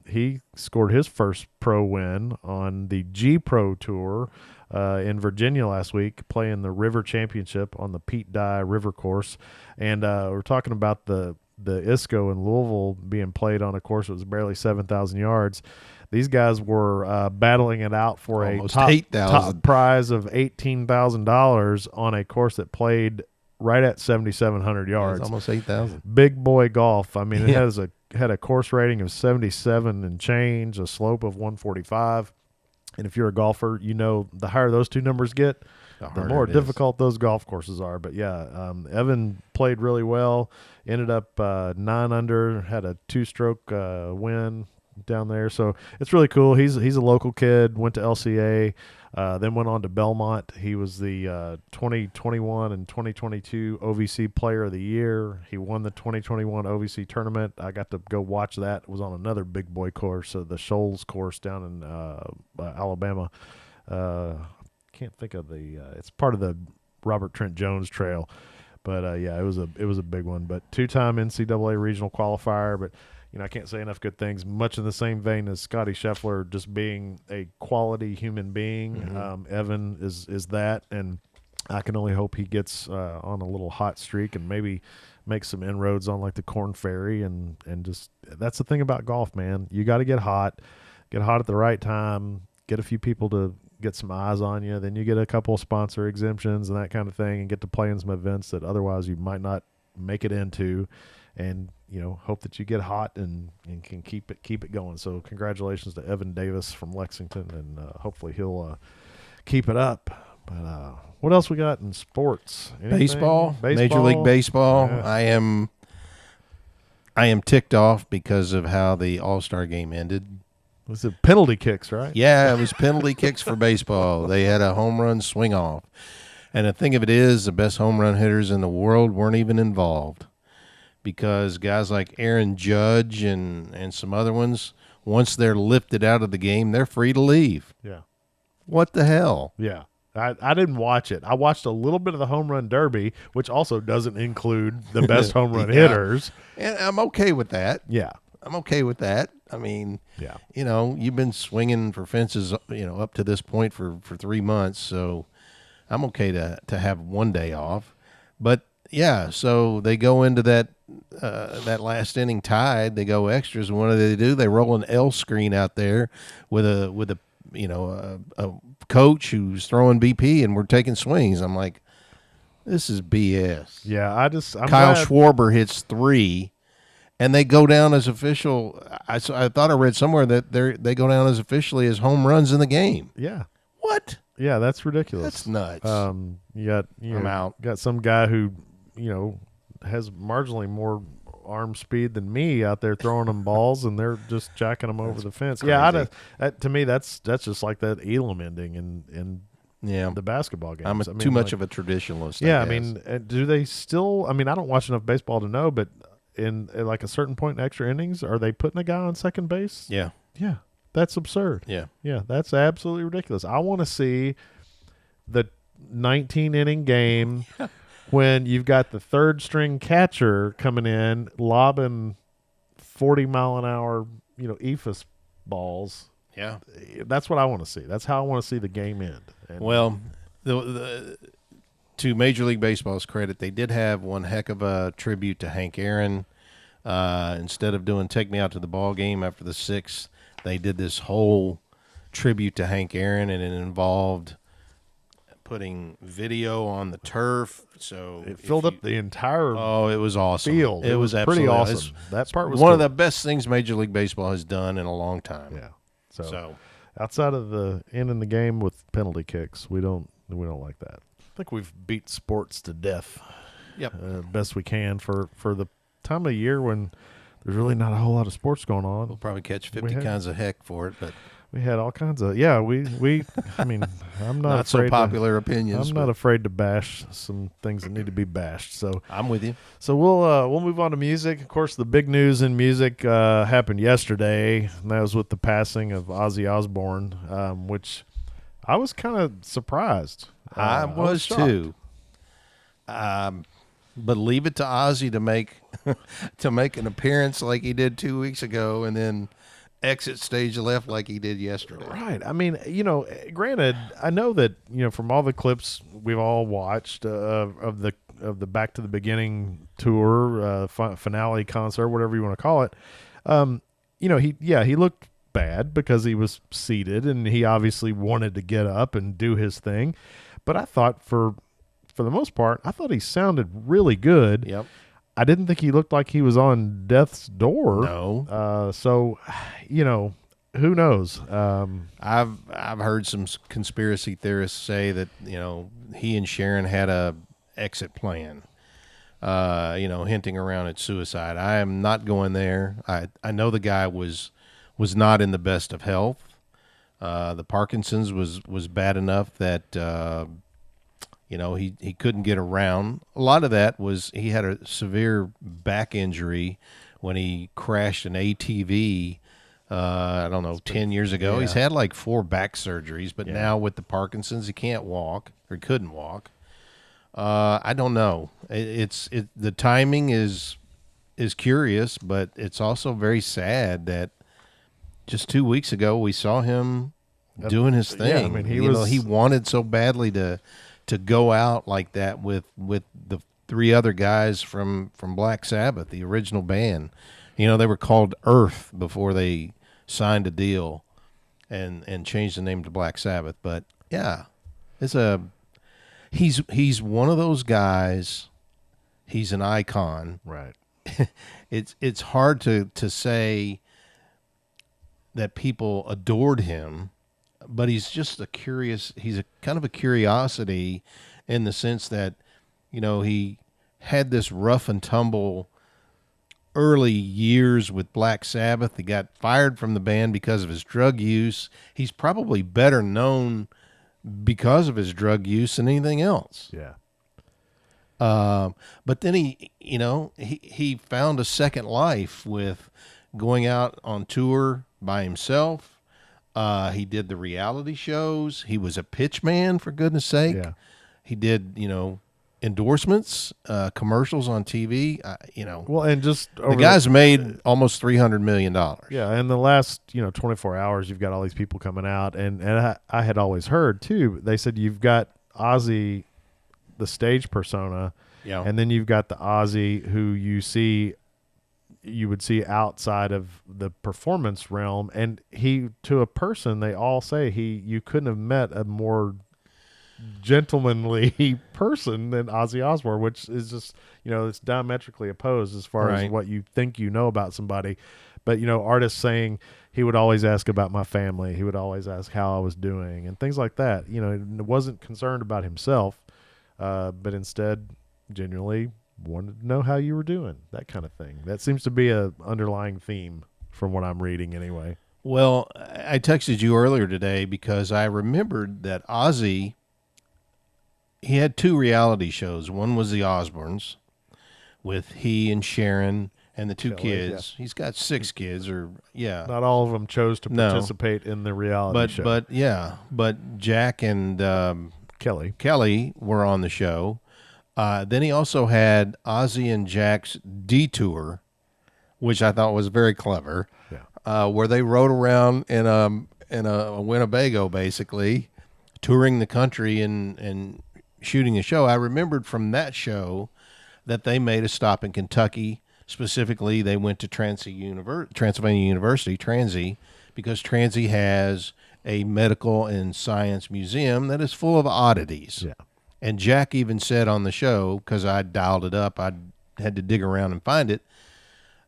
He scored his first pro win on the G Pro Tour in Virginia last week, playing the River Championship on the Pete Dye River course. And we're talking about the ISCO in Louisville being played on a course that was barely 7,000 yards. These guys were battling it out for Almost a top 8,000 prize of $18,000 on a course that played right at 7,700 yards. Almost 8,000. Big boy golf. I mean, it had a course rating of 77 and change, a slope of 145. And if you're a golfer, you know the higher those two numbers get, the more difficult those golf courses are. But yeah, Evan played really well. Ended up 9 under, had a 2-stroke win down there. So it's really cool. He's a local kid, went to LCA, then went on to Belmont. He was the 2021 and 2022 OVC Player of the Year. He won the 2021 OVC tournament. I got to go watch that. It was on another big boy course, the Shoals course down in Alabama. Can't think of it's part of the Robert Trent Jones Trail. But yeah, it was a big one. But 2-time NCAA regional qualifier. But I can't say enough good things. Much in the same vein as Scottie Scheffler, just being a quality human being. Mm-hmm. Evan is that, and I can only hope he gets on a little hot streak and maybe make some inroads on like the Corn Ferry and just that's the thing about golf, man. You got to get hot at the right time, get a few people to get some eyes on you, then you get a couple of sponsor exemptions and that kind of thing, and get to play in some events that otherwise you might not make it into. And hope that you get hot and can keep it going. So congratulations to Evan Davis from Lexington, and hopefully he'll keep it up. But what else we got in sports? Baseball, Major League Baseball. Yeah. I am ticked off because of how the All-Star Game ended. Was it penalty kicks, right? Yeah, it was penalty kicks for baseball. They had a home run swing off, and the thing of it is, the best home run hitters in the world weren't even involved. Because guys like Aaron Judge and some other ones, once they're lifted out of the game, they're free to leave. Yeah. What the hell? Yeah. I didn't watch it. I watched a little bit of the home run derby, which also doesn't include the best home run hitters. And I'm okay with that. Yeah. I'm okay with that. I mean, you've been swinging for fences, up to this point for 3 months. So I'm okay to have one day off. But yeah, so they go into that last inning tied. They go extras, and what do? They roll an L screen out there with a coach who's throwing BP, and we're taking swings. I'm like, this is BS. Yeah, I'm Kyle glad. Schwarber hits 3, and they go down as official. I thought I read somewhere that they go down as officially as home runs in the game. Yeah. What? Yeah, that's ridiculous. That's nuts. I'm out. Got some guy who has marginally more arm speed than me out there throwing them balls, and they're just jacking them over the fence. Crazy. Yeah, to me that's just like that Elam ending in the basketball games. I'm too much of a traditionalist. Yeah, I mean, do they still? I mean, I don't watch enough baseball to know, but in like a certain point in extra innings, are they putting a guy on second base? Yeah. That's absurd. Yeah, that's absolutely ridiculous. I want to see the 19-inning game. When you've got the third string catcher coming in, lobbing 40-mile-an-hour, ephus balls. Yeah, that's what I want to see. That's how I want to see the game end. And well, to Major League Baseball's credit, they did have one heck of a tribute to Hank Aaron. Instead of doing "Take Me Out to the Ball Game" after the 6th, they did this whole tribute to Hank Aaron, and it involved putting video on the turf, so it filled up the entire it was awesome field. It was pretty absolutely awesome. That part was one cool. of the best things Major League Baseball has done in a long time. Yeah. So outside of the ending the game with penalty kicks, we don't like that. I think we've beat sports to death. Yep. Best we can for the time of year when there's really not a whole lot of sports going on. We'll probably catch 50 kinds of heck for it, but we had all kinds of we I mean, I'm not not so popular opinions. I'm not afraid to bash some things that need to be bashed. So I'm with you. So we'll move on to music. Of course, the big news in music happened yesterday, and that was with the passing of Ozzy Osbourne, which I was kind of surprised. I was shocked. too. But leave it to Ozzy to make to make an appearance like he did 2 weeks ago, and then exit stage left like he did yesterday. Right. I mean, granted, I know that from all the clips we've all watched of the Back to the Beginning tour, finale concert, whatever you want to call it. He looked bad because he was seated and he obviously wanted to get up and do his thing. But I thought for the most part, I thought he sounded really good. Yep. I didn't think he looked like he was on death's door. No. So, who knows? I've heard some conspiracy theorists say that he and Sharon had a exit plan. Hinting around at suicide. I am not going there. I know the guy was not in the best of health. The Parkinson's was bad enough that he couldn't get around. A lot of that was he had a severe back injury when he crashed an ATV. I don't know, 10 years ago. Yeah. He's had like 4 back surgeries, but now with the Parkinson's, he can't walk or couldn't walk. I don't know. The timing is curious, but it's also very sad that just 2 weeks ago we saw him doing his thing. Yeah, I mean, he wanted so badly to go out like that with the 3 other guys from Black Sabbath, the original band. They were called Earth before they signed a deal and changed the name to Black Sabbath. But yeah, he's one of those guys. He's an icon. Right. It's hard to say that people adored him, but he's just he's a kind of a curiosity in the sense that, he had this rough and tumble early years with Black Sabbath. He got fired from the band because of his drug use. He's probably better known because of his drug use than anything else. Yeah. But then he found a second life with going out on tour by himself. He did the reality shows. He was a pitch man, for goodness sake. Yeah. He did, endorsements, commercials on TV. Well, and just the guy's made almost $300 million. Yeah, in the last 24 hours, you've got all these people coming out, and I had always heard too. They said you've got Ozzy, the stage persona, and then you've got the Ozzy who you would see outside of the performance realm, and to a person, they all say you couldn't have met a more gentlemanly person than Ozzy Osbourne, which is just it's diametrically opposed as far as what you think about somebody. But artists saying he would always ask about my family, he would always ask how I was doing and things like that. Wasn't concerned about himself, but instead genuinely wanted to know how you were doing, that kind of thing. That seems to be a underlying theme from what I'm reading anyway. Well, I texted you earlier today because I remembered that Ozzy, he had 2 reality shows. One was the Osbournes with he and Sharon and the 2 kids. Yeah. He's got 6 kids, Not all of them chose to participate in the reality show. But Jack and Kelly were on the show. Then he also had Ozzy and Jack's Detour, which I thought was very clever. Yeah. Where they rode around in a Winnebago, basically, touring the country and shooting a show. I remembered from that show that they made a stop in Kentucky. Specifically, they went to Transylvania University, Transy, because Transy has a medical and science museum that is full of oddities. Yeah. And Jack even said on the show, because I dialed it up, I had to dig around and find it,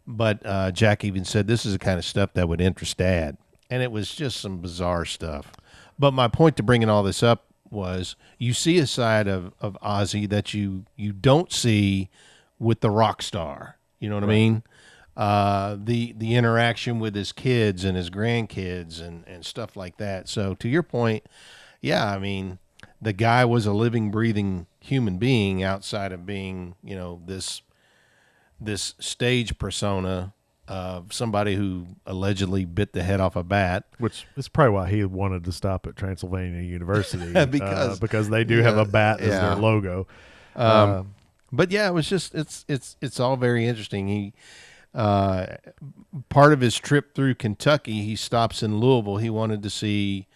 but Jack even said this is the kind of stuff that would interest Dad. And it was just some bizarre stuff. But my point to bringing all this up was you see a side of Ozzy that you don't see with the rock star. You know what I mean? The interaction with his kids and his grandkids and stuff like that. So to your point, yeah, I mean, the guy was a living, breathing human being outside of being, this stage persona. of somebody who allegedly bit the head off a bat. Which is probably why he wanted to stop at Transylvania University because they do have a bat as their logo. But yeah, it was just it's all very interesting. He part of his trip through Kentucky, he stops in Louisville. He wanted to see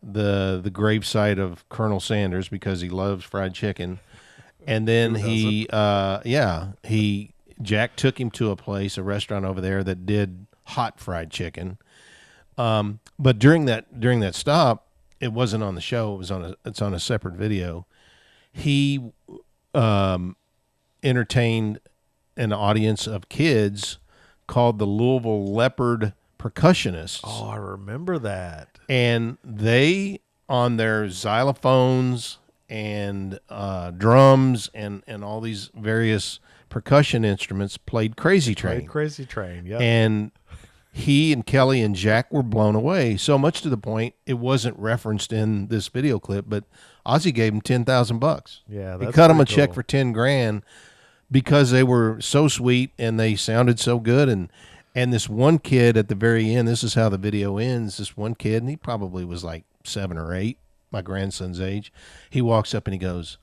the gravesite of Colonel Sanders because he loves fried chicken. And then Jack took him to a restaurant over there that did hot fried chicken. But during that stop, it wasn't on the show. It's on a separate video. He entertained an audience of kids called the Louisville Leopard Percussionists. Oh, I remember that. And they, on their xylophones and drums and all these various percussion instruments, played Crazy Train. Yeah. And he and Kelly and Jack were blown away, so much to the point it wasn't referenced in this video clip, but Ozzy gave him $10,000. Yeah, he cut him a check for $10,000 because they were so sweet and they sounded so good. And this one kid at the very end, this is how the video ends. This one kid, and he probably was like 7 or 8, my grandson's age. He walks up and he goes,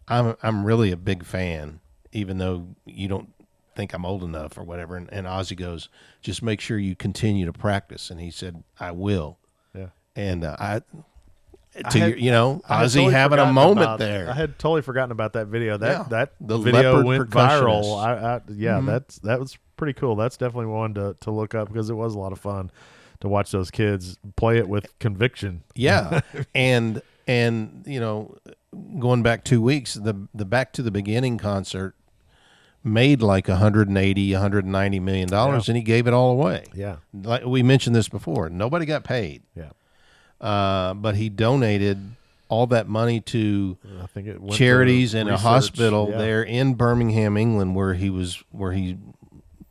"I'm really a big fan, even though you don't think I'm old enough or whatever." And Ozzy goes, "Just make sure you continue to practice." And he said, "I will." Yeah. And Ozzy totally having a moment there. I had totally forgotten about that video. The the video went viral. Mm-hmm. That was pretty cool. That's definitely one to look up because it was a lot of fun to watch those kids play it with conviction. Yeah. and going back 2 weeks, the Back to the Beginning concert made like $180-190 million, and he gave it all away. Yeah. Like we mentioned this before, nobody got paid. Yeah. But he donated all that money to I think it went charities and research. a hospital there in Birmingham, England, where he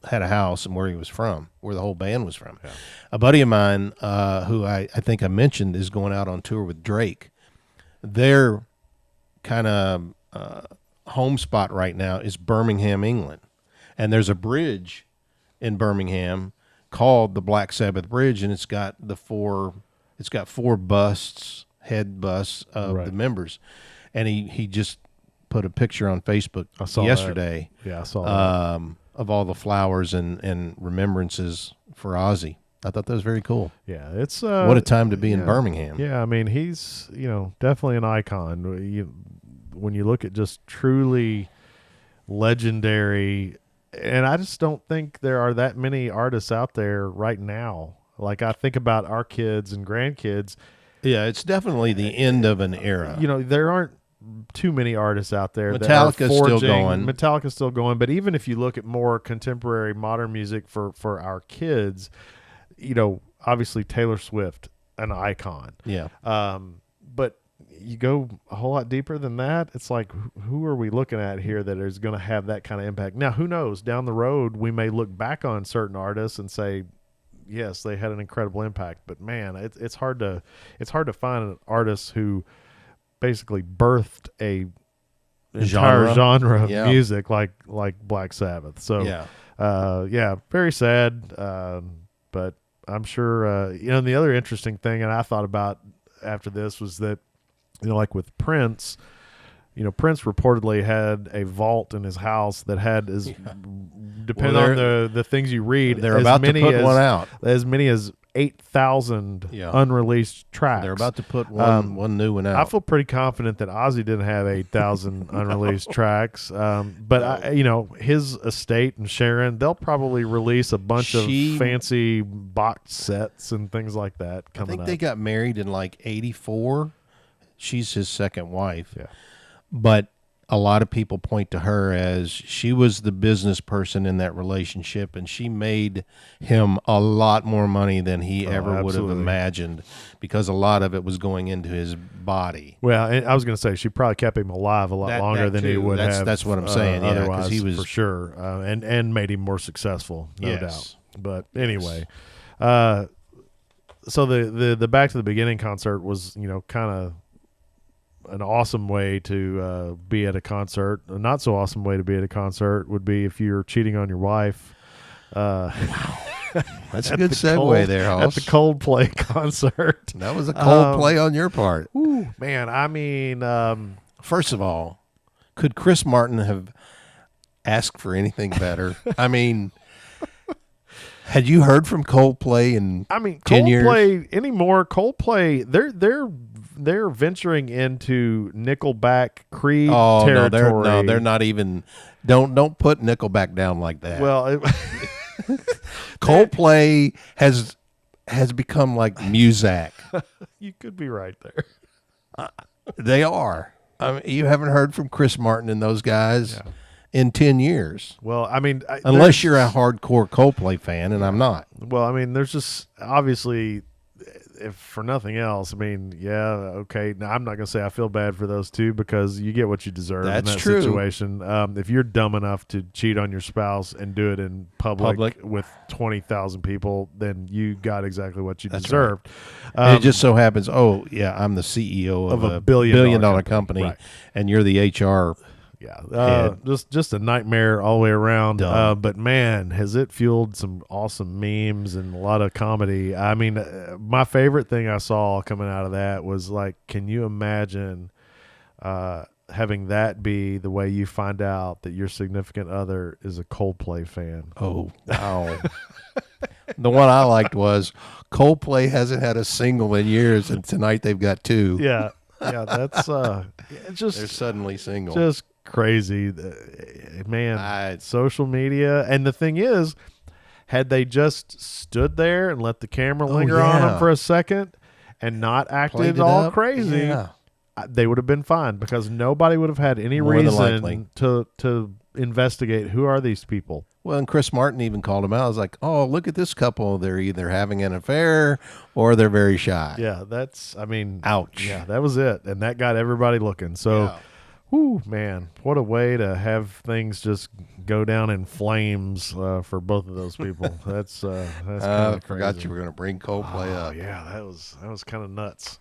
had a house and where he was from, where the whole band was from. Yeah. A buddy of mine, who I think I mentioned, is going out on tour with Drake. Their kind of home spot right now is Birmingham, England. And there's a bridge in Birmingham called the Black Sabbath Bridge, and it's got four busts, head busts of the members. And he just put a picture on Facebook yesterday. That. Yeah, I saw that. Of all the flowers and remembrances for Ozzy. I thought that was very cool. Yeah, it's what a time to be in Birmingham. Yeah, I mean, he's definitely an icon. When you look at just truly legendary, and I just don't think there are that many artists out there right now. Like I think about our kids and grandkids. Yeah, it's definitely the end of an era. There aren't too many artists out there. Metallica's still going. Metallica's still going. But even if you look at more contemporary modern music for our kids, obviously Taylor Swift, an icon. Yeah. But you go a whole lot deeper than that. It's like, who are we looking at here that is going to have that kind of impact? Now, who knows? Down the road, we may look back on certain artists and say, yes, they had an incredible impact. But man, it's hard to find an artist who basically birthed a entire genre of music like Black Sabbath. So very sad. But I'm sure the other interesting thing, and I thought about after this, was that like with Prince, Prince reportedly had a vault in his house that had depending on the things you read, they're about to put one out. As many as 8,000 unreleased tracks. They're about to put one new one out. I feel pretty confident that Ozzy didn't have 8,000 unreleased tracks. But his estate and Sharon, they'll probably release a bunch of fancy box sets and things like that coming up. I think they got married in like 1984. She's his second wife. Yeah. But a lot of people point to her as she was the business person in that relationship, and she made him a lot more money than he ever would have imagined, because a lot of it was going into his body. Well, and I was going to say she probably kept him alive a lot longer than he would have. That's what I'm saying. Otherwise, he was for sure, and made him more successful, no doubt. But anyway, so the Back to the Beginning concert was kind of an awesome way to be at a concert. A not so awesome way to be at a concert would be if you're cheating on your wife That's a good segue there, Hoss. At the Coldplay concert. That was a Coldplay on your part. Ooh, man, I mean, first of all, could Chris Martin have asked for anything better? I mean, had you heard from Coldplay in 10 years? Coldplay anymore? Coldplay, they're venturing into Nickelback, Creed territory. No, they're not even. Don't put Nickelback down like that. Well, Coldplay has become like Muzak. You could be right there. They are. I mean, you haven't heard from Chris Martin and those guys in 10 years. Well, I mean, unless you're a hardcore Coldplay fan, and I'm not. Well, I mean, there's just obviously, if for nothing else, I mean, okay. Now, I'm not going to say I feel bad for those two because you get what you deserve in that situation. If you're dumb enough to cheat on your spouse and do it in public. With 20,000 people, then you got exactly what you deserved. Right. It just so happens, I'm the CEO of a billion-dollar company, right. And you're the HR. Yeah, just a nightmare all the way around. But man, has it fueled some awesome memes and a lot of comedy. I mean, my favorite thing I saw coming out of that was like, can you imagine having that be the way you find out that your significant other is a Coldplay fan? Oh, wow. The one I liked was Coldplay hasn't had a single in years, and tonight they've got two. Yeah, that's just they're suddenly single. Just crazy, man. Social media, and the thing is, had they just stood there and let the camera linger on them for a second and not acted all crazy, they would have been fine because nobody would have had any reason to investigate who are these people. Well, and Chris Martin even called him out. I was like, oh, look at this couple. They're either having an affair or they're very shy. Yeah, ouch. Yeah, that was it. And that got everybody looking. So, whew, man, what a way to have things just go down in flames for both of those people. That's kind of crazy. Forgot you were going to bring Coldplay up. Yeah, that was kind of nuts.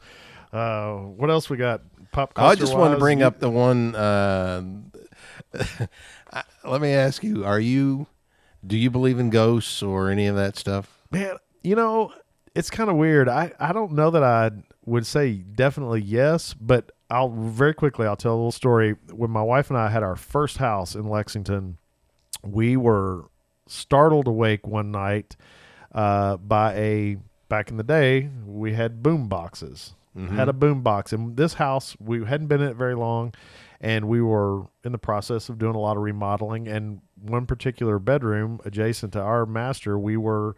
What else we got? Pop culture. I just want to bring up the one. Let me ask you: do you believe in ghosts or any of that stuff? Man, it's kind of weird. I don't know that I would say definitely yes, but I'll tell a little story. When my wife and I had our first house in Lexington, we were startled awake one night back in the day, we had boom boxes. Mm-hmm. Had a boom box. In this house, we hadn't been in it very long, and we were in the process of doing a lot of remodeling. And one particular bedroom adjacent to our master, we were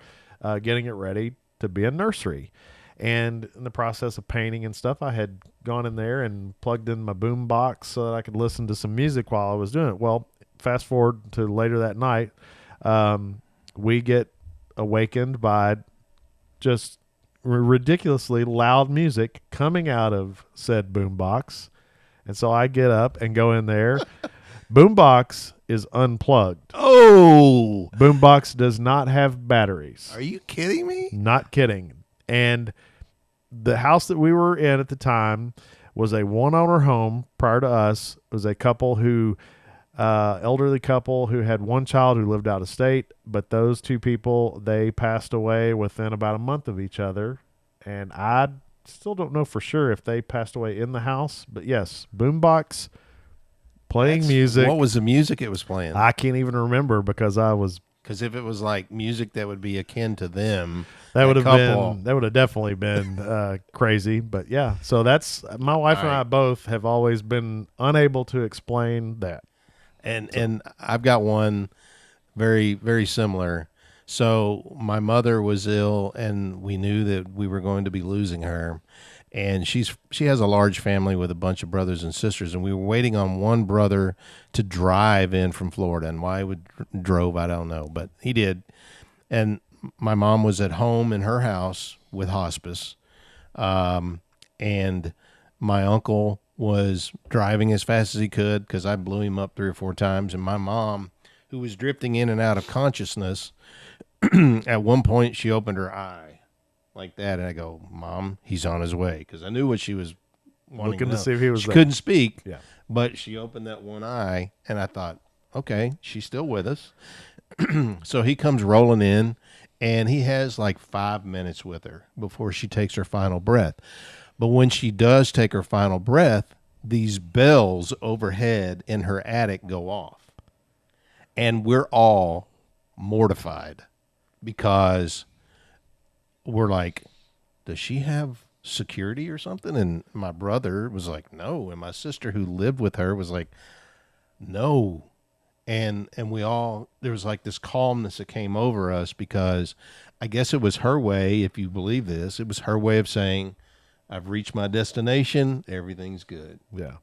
getting it ready to be a nursery. And in the process of painting and stuff, I had gone in there and plugged in my boom box so that I could listen to some music while I was doing it. Well, fast forward to later that night, we get awakened by just ridiculously loud music coming out of said boombox. And so I get up and go in there. Boombox is unplugged. Oh! Boombox does not have batteries. Are you kidding me? Not kidding. And the house that we were in at the time was a one-owner home. Prior to us, it was a couple elderly couple who had one child who lived out of state, but those two people, they passed away within about a month of each other. And I still don't know for sure if they passed away in the house, but yes, boombox playing music. What was the music it was playing? I can't even remember because if it was like music that would be akin to them, that would have definitely been crazy. But yeah, so that's my wife and I both have always been unable to explain that. And I've got one very, very similar. So my mother was ill, and we knew that we were going to be losing her. And she has a large family with a bunch of brothers and sisters, and we were waiting on one brother to drive in from Florida. And why he drove, I don't know, but he did. And my mom was at home in her house with hospice, and my uncle was driving as fast as he could because I blew him up 3 or 4 times. And my mom, who was drifting in and out of consciousness, at one point she opened her eye like that. And I go, Mom, he's on his way. Because I knew what she was wanting looking to see if he was there. She couldn't speak, yeah, but she opened that one eye. And I thought, okay, she's still with us. So he comes rolling in, and he has like 5 minutes with her before she takes her final breath. But when she does take her final breath, these bells overhead in her attic go off. And we're all mortified because we're like, does she have security or something? And my brother was like, no. And my sister who lived with her was like, no. And we all, there was like this calmness that came over us because I guess it was her way, if you believe this, it was her way of saying, I've reached my destination, everything's good. Yeah.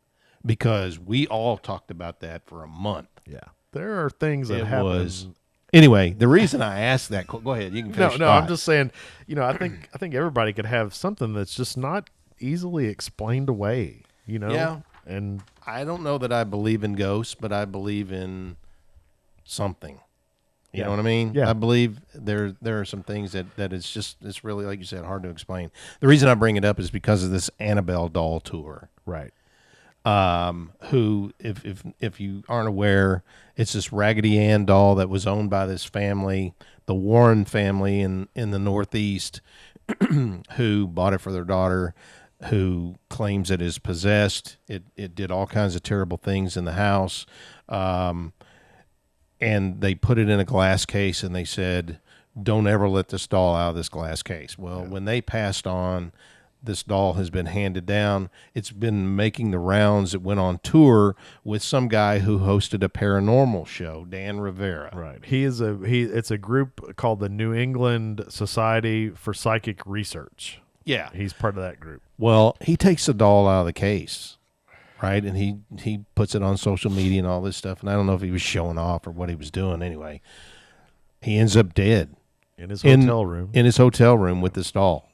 Because we all talked about that for a month. Yeah. There are things that happen. Anyway, the reason I asked that, go ahead, you can finish. No, I'm just saying, I think everybody could have something that's just not easily explained away, Yeah. And I don't know that I believe in ghosts, but I believe in something. You know what I mean? Yeah. I believe there are some things that it's really, like you said, hard to explain. The reason I bring it up is because of this Annabelle doll tour. Right. Who, if you aren't aware, it's this Raggedy Ann doll that was owned by this family, the Warren family in the Northeast, who bought it for their daughter, who claims it is possessed. It did all kinds of terrible things in the house. And they put it in a glass case, and they said, don't ever let this doll out of this glass case. Well, when they passed on, this doll has been handed down. It's been making the rounds. It went on tour with some guy who hosted a paranormal show, Dan Rivera. Right. It's a group called the New England Society for Psychic Research. Yeah. He's part of that group. Well, he takes the doll out of the case, right? And he puts it on social media and all this stuff. And I don't know if he was showing off or what he was doing. Anyway, he ends up dead. In his hotel room. In his hotel room with this doll.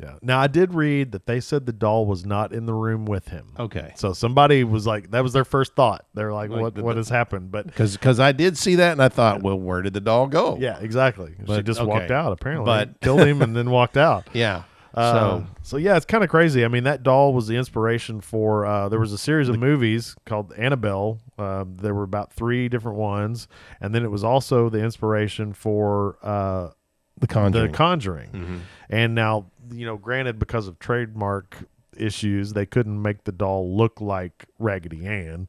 Yeah. Now, I did read that they said the doll was not in the room with him. Okay. So somebody was like, that was their first thought. They're like, what has happened? But because I did see that, and I thought, well, where did the doll go? Yeah, exactly. She just walked out, apparently. But killed him and then walked out. Yeah. So yeah, it's kind of crazy. I mean, that doll was the inspiration for, there was a series of movies called Annabelle. There were about 3 different ones. And then it was also the inspiration for The Conjuring. Mm-hmm. And now, granted, because of trademark issues, they couldn't make the doll look like Raggedy Ann.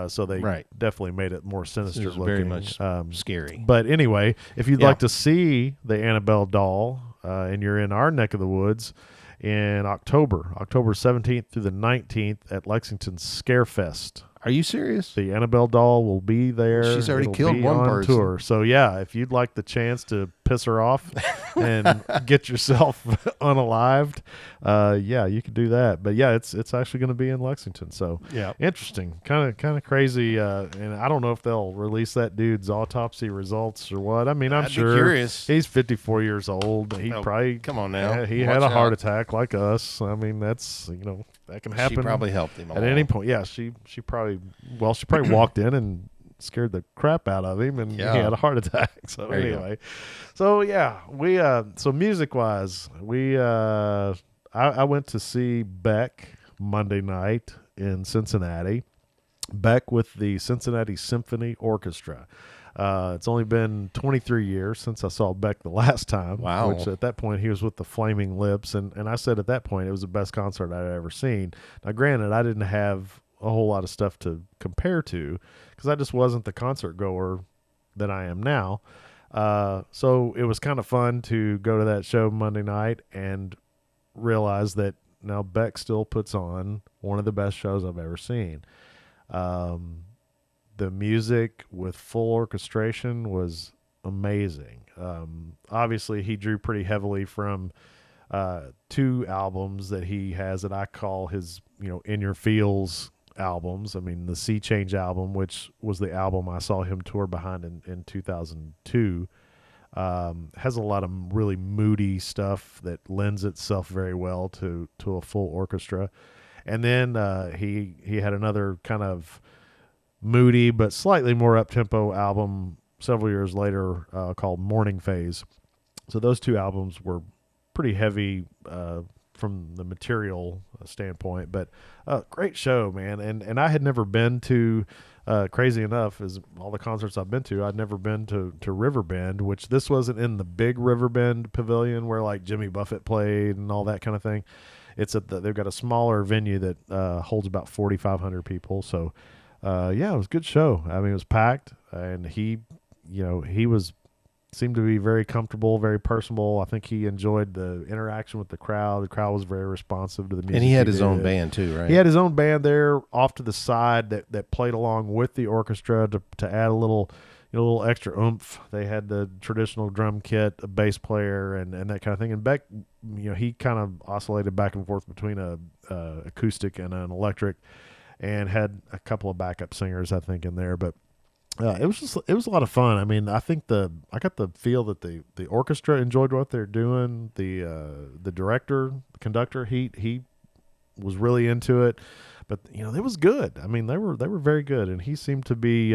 So they definitely made it more sinister looking. Very much scary. But anyway, if you'd like to see the Annabelle doll, and you're in our neck of the woods in October 17th through the 19th at Lexington Scarefest. Are you serious? The Annabelle doll will be there. She's already killed one person. Tour. So yeah, if you'd like the chance to piss her off and get yourself unalived, yeah, you could do that. But yeah, it's actually going to be in Lexington. So yeah, interesting, kind of crazy. And I don't know if they'll release that dude's autopsy results or what. I mean, I'm sure curious. He's 54 years old. He probably come on now. He had a heart attack like us. I mean, that's that can happen. She probably helped him at any point. Yeah, she probably walked in and scared the crap out of him, and he had a heart attack. So anyway, so yeah, we so music wise, I went to see Beck Monday night in Cincinnati. Beck with the Cincinnati Symphony Orchestra. It's only been 23 years since I saw Beck the last time. Wow. Which at that point he was with the Flaming Lips, and I said at that point it was the best concert I'd ever seen. Now granted, I didn't have a whole lot of stuff to compare to because I just wasn't the concert goer that I am now. So it was kind of fun to go to that show Monday night and realize that now Beck still puts on one of the best shows I've ever seen. The music with full orchestration was amazing. Obviously, he drew pretty heavily from 2 albums that he has that I call his, In Your Feels albums. I mean, the Sea Change album, which was the album I saw him tour behind in 2002, has a lot of really moody stuff that lends itself very well to a full orchestra. And then he had another kind of moody but slightly more up-tempo album several years later called Morning Phase. So those 2 albums were pretty heavy from the material standpoint, but great show, man. And I had never been to crazy enough, is all the concerts I've been to, I'd never been to Riverbend, which this wasn't in the big Riverbend Pavilion where like Jimmy Buffett played and all that kind of thing. It's they've got a smaller venue that holds about 4,500 people. So, yeah, it was a good show. I mean, it was packed, and he seemed to be very comfortable, very personable. I think he enjoyed the interaction with the crowd. The crowd was very responsive to the music. And he had his own band too, right? He had his own band there off to the side that played along with the orchestra to add a little extra oomph. They had the traditional drum kit, a bass player, and that kind of thing. And Beck, he kind of oscillated back and forth between a acoustic and an electric, and had a couple of backup singers, I think, in there. But it was a lot of fun. I mean, I think I got the feel that the orchestra enjoyed what they're doing. The director, the conductor, he was really into it. But it was good. I mean, they were very good, and he seemed to be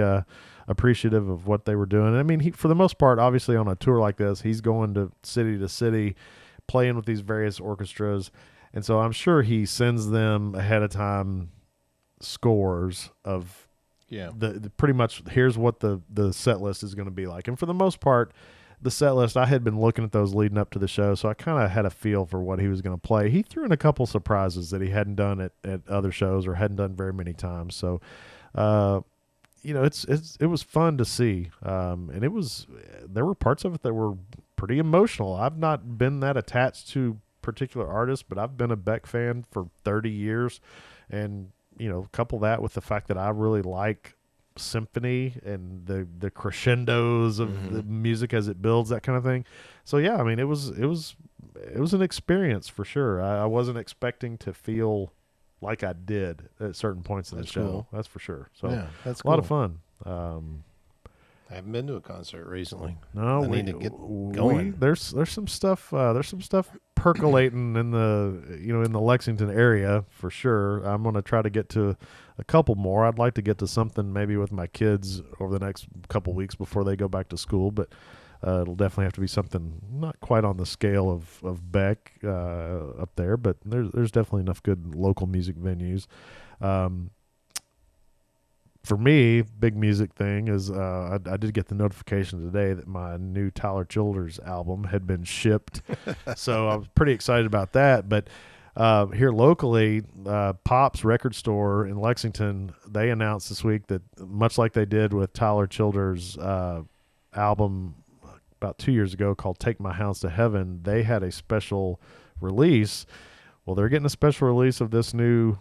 appreciative of what they were doing. I mean, he, for the most part, obviously on a tour like this, he's going to city, playing with these various orchestras, and so I'm sure he sends them ahead of time scores of the pretty much here's what the set list is going to be like. And for the most part, the set list, I had been looking at those leading up to the show, so I kind of had a feel for what he was going to play. He threw in a couple surprises that he hadn't done at other shows or hadn't done very many times. So, it was fun to see, and there were parts of it that were pretty emotional. I've not been that attached to particular artists, but I've been a Beck fan for 30 years, and couple that with the fact that I really like symphony and the crescendos of the music as it builds, that kind of thing. So yeah, I mean, it was an experience for sure. I wasn't expecting to feel like I did at certain points in the show. Cool. That's for sure. So yeah, that's a lot of fun. I haven't been to a concert recently. No, I need to get going. There's some stuff. There's some stuff percolating in the Lexington area for sure. I'm going to try to get to a couple more. I'd like to get to something maybe with my kids over the next couple weeks before they go back to school. But it'll definitely have to be something not quite on the scale of Beck up there. But there's definitely enough good local music venues. For me, big music thing is I did get the notification today that my new Tyler Childers album had been shipped. So I was pretty excited about that. But here locally, Pop's record store in Lexington, they announced this week that much like they did with Tyler Childers' album about 2 years ago called Take My Hounds to Heaven, they had a special release. Well, they're getting a special release of this new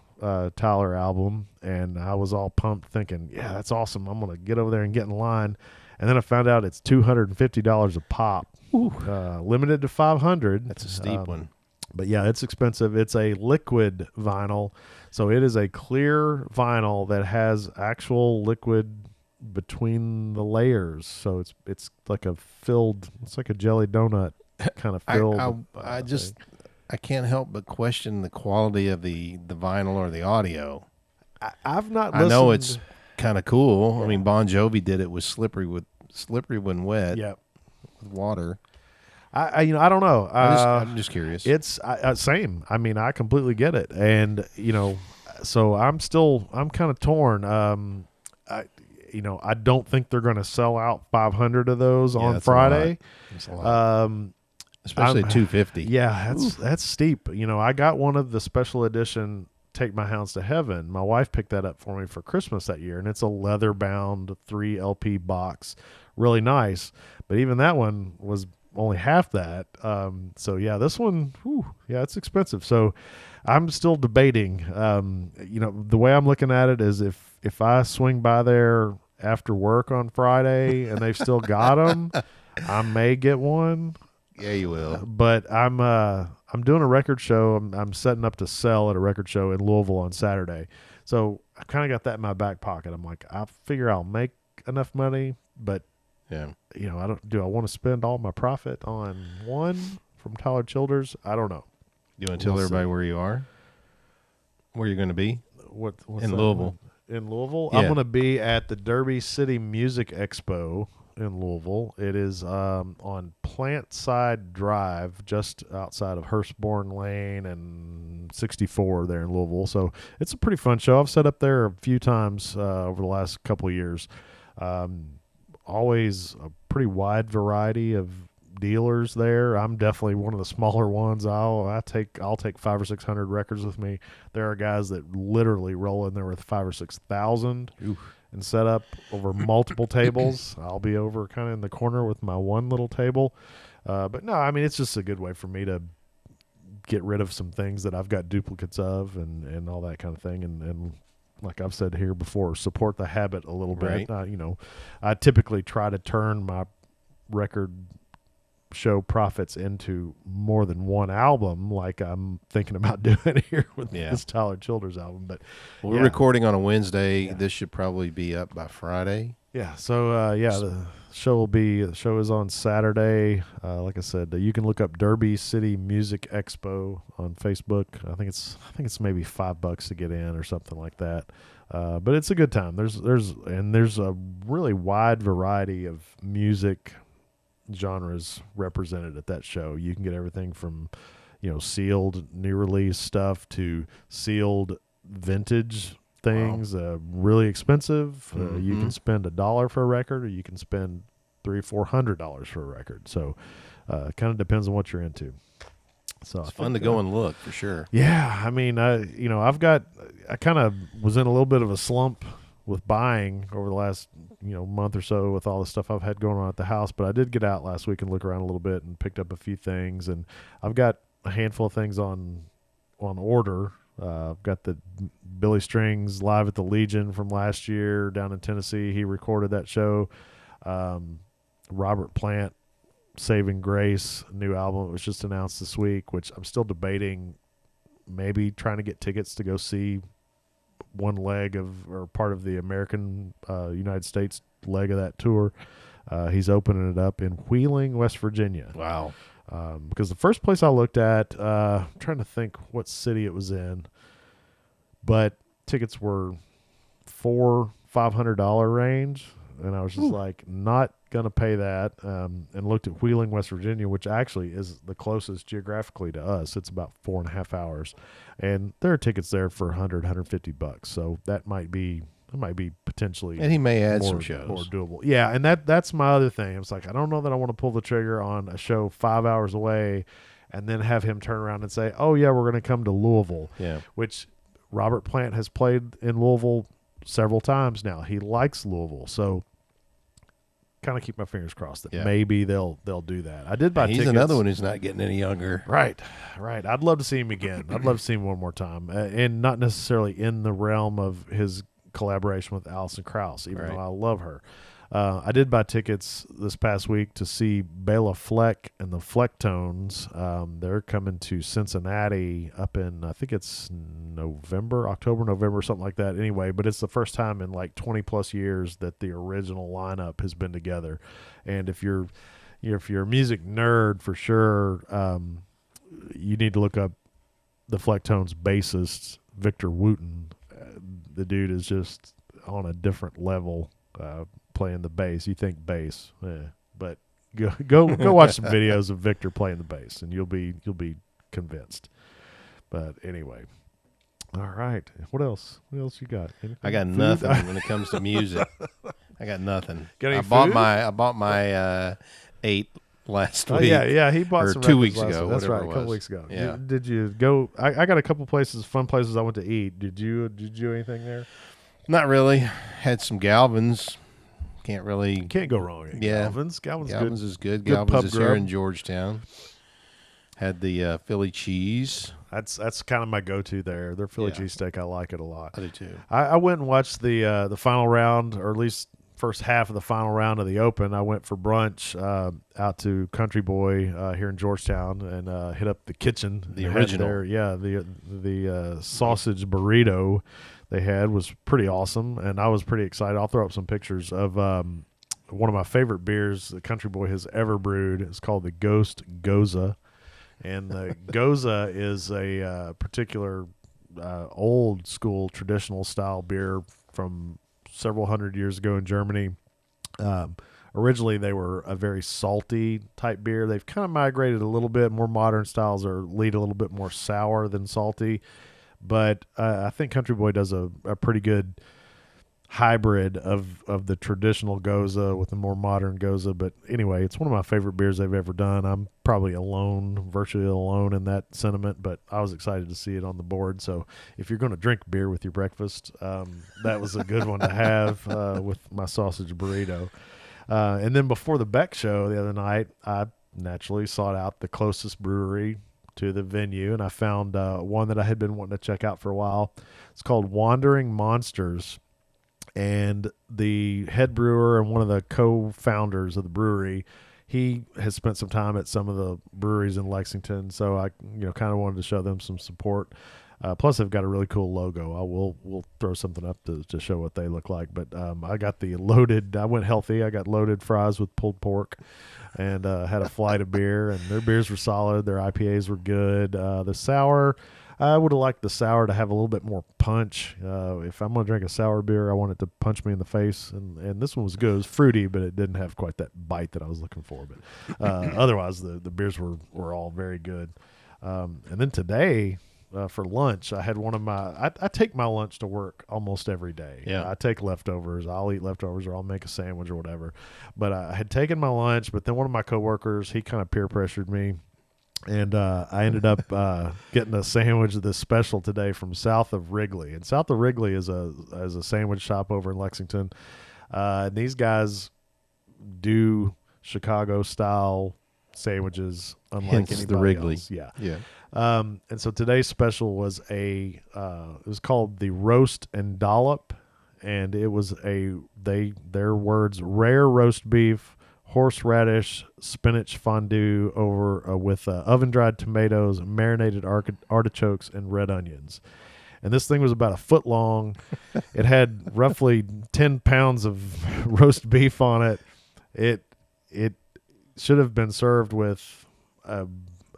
Tyler album, and I was all pumped thinking, yeah, that's awesome. I'm going to get over there and get in line. And then I found out it's $250 a pop, limited to 500. That's a steep one. But yeah, it's expensive. It's a liquid vinyl. So it is a clear vinyl that has actual liquid between the layers. So it's like it's like a jelly donut kind of filled. I can't help but question the quality of the vinyl or the audio. I've not listened. I know it's kind of cool. Yeah. I mean, Bon Jovi did it with Slippery When Wet. Yeah. With water. I don't know. I'm just curious. It's same. I mean, I completely get it. And, so I'm kind of torn. I don't think they're going to sell out 500 of those on Friday. That's a lot. Especially at $250. Yeah, that's steep. I got one of the special edition Take My Hounds to Heaven. My wife picked that up for me for Christmas that year, and it's a leather-bound 3 LP box. Really nice. But even that one was only half that. So, yeah, this one, it's expensive. So I'm still debating. The way I'm looking at it is if I swing by there after work on Friday and they've still got them, I may get one. Yeah, you will. But I'm doing a record show. I'm setting up to sell at a record show in Louisville on Saturday. So I kind of got that in my back pocket. I'm like, I figure I'll make enough money, but yeah, I want to spend all my profit on one from Tyler Childers? I don't know. You want to tell everybody where you are? Where you're going to be? What's in Louisville? In Louisville, yeah. I'm going to be at the Derby City Music Expo in Louisville. It is on Plantside Drive, just outside of Hurstbourne Lane and 64 there in Louisville. So it's a pretty fun show. I've set up there a few times over the last couple of years. Always a pretty wide variety of dealers there. I'm definitely one of the smaller ones. I'll take 500 or 600 records with me. There are guys that literally roll in there with 5,000 or 6,000 and set up over multiple tables. I'll be over kind of in the corner with my one little table. But no, I mean, it's just a good way for me to get rid of some things that I've got duplicates of and all that kind of thing. And like I've said here before, support the habit a little bit. I typically try to turn my record show profits into more than one album, like I'm thinking about doing here with this Tyler Childers album. But we're recording on a Wednesday. This should probably be up by Friday. Yeah. So the show is on Saturday. Like I said, you can look up Derby City Music Expo on Facebook. I think it's maybe $5 to get in or something like that. But it's a good time. There's a really wide variety of music genres represented at that show. You can get everything from sealed new release stuff to sealed vintage things. Really expensive. You can spend $1 for a record, or you can spend $300-$400 for a record. So kind of depends on what you're into. So it's fun to go and look for sure. Yeah, I mean, I kind of was in a little bit of a slump with buying over the last month or so with all the stuff I've had going on at the house, but I did get out last week and look around a little bit and picked up a few things, and I've got a handful of things on order. I've got the Billy Strings live at the Legion from last year down in Tennessee. He recorded that show. Robert Plant, Saving Grace, new album. It was just announced this week, which I'm still debating maybe trying to get tickets to go see one leg of, or part of the American United States leg of that tour. He's opening it up in Wheeling, West Virginia. Wow. Because the first place I looked at, I'm trying to think what city it was in, but tickets were $400-$500 range, and I was just like, not gonna pay that. And looked at Wheeling, West Virginia, which actually is the closest geographically to us. It's about 4.5 hours, and there are tickets there for $100-$150. So that might be potentially, and he may add some shows more doable. Yeah, and that's my other thing. It's like, I don't know that I want to pull the trigger on a show 5 hours away, and then have him turn around and say, "Oh yeah, we're going to come to Louisville." Yeah, which Robert Plant has played in Louisville several times now. He likes Louisville, so kind of keep my fingers crossed that maybe they'll do that. I did buy tickets. He's another one who's not getting any younger. Right. I'd love to see him again. I'd love to see him one more time, and not necessarily in the realm of his collaboration with Alison Krauss, even though I love her. I did buy tickets this past week to see Bela Fleck and the Flecktones. They're coming to Cincinnati up in, I think it's October, November, something like that. Anyway, but it's the first time in like 20 plus years that the original lineup has been together. And if you're a music nerd, for sure, you need to look up the Flecktones bassist, Victor Wooten. The dude is just on a different level, playing the bass. You think bass, but go watch some videos of Victor playing the bass, and you'll be convinced. But anyway, all right. What else? What else you got? Anything? I got nothing when it comes to music. I got nothing. Got any I food? bought my 8 last week. Yeah. He bought or some 2 weeks records ago. That's right, a couple weeks ago. Yeah. Did you go? I got a couple places, fun places I went to eat. Did you do anything there? Not really. Had some Galvin's. Can't go wrong. Galvin's good. Is good. Good Galvin's pub is grub. here in Georgetown. Had the Philly cheese. That's kind of my go-to there. Their Philly cheesesteak, I like it a lot. I do too. I went and watched the final round, or at least first half of the final round of the Open. I went for brunch out to Country Boy here in Georgetown and hit up the kitchen. The original. The sausage burrito they had was pretty awesome, and I was pretty excited. I'll throw up some pictures of one of my favorite beers the Country Boy has ever brewed. It's called the Ghost Goza, and the Goza is a particular old school traditional style beer from several hundred years ago in Germany. originally they were a very salty type beer. They've kind of migrated a little bit. More modern styles are lead a little bit more sour than salty. But I think Country Boy does a pretty good hybrid of the traditional Goza with the more modern Goza. But anyway, it's one of my favorite beers they've ever done. I'm probably virtually alone in that sentiment, but I was excited to see it on the board. So if you're going to drink beer with your breakfast, that was a good one to have with my sausage burrito. And then before the Beck show the other night, I naturally sought out the closest brewery to the venue, and I found one that I had been wanting to check out for a while. It's called Wandering Monsters. And the head brewer and one of the co-founders of the brewery, he has spent some time at some of the breweries in Lexington, so I kind of wanted to show them some support. Plus, they've got a really cool logo. We'll throw something up to show what they look like. But I got I went healthy. I got loaded fries with pulled pork and had a flight of beer, and their beers were solid. Their IPAs were good. The sour, I would have liked the sour to have a little bit more punch. If I'm going to drink a sour beer, I want it to punch me in the face. And this one was good. It was fruity, but it didn't have quite that bite that I was looking for. But otherwise, the beers were all very good. And then today, for lunch, I had one of my I take my lunch to work almost every day. Yeah. I take leftovers. I'll eat leftovers or I'll make a sandwich or whatever. But I had taken my lunch, but then one of my coworkers, he kind of peer pressured me. And I ended up getting a sandwich that's special today from South of Wrigley. And South of Wrigley is a sandwich shop over in Lexington. And these guys do Chicago-style sandwiches unlike Hence anybody the Wrigley. else. Yeah. Yeah. And so today's special was it was called the Roast and Dollop. And it was their words, rare roast beef, horseradish, spinach fondue over with oven-dried tomatoes, marinated artichokes, and red onions. And this thing was about a foot long. It had roughly 10 pounds of roast beef on it. It should have been served with, I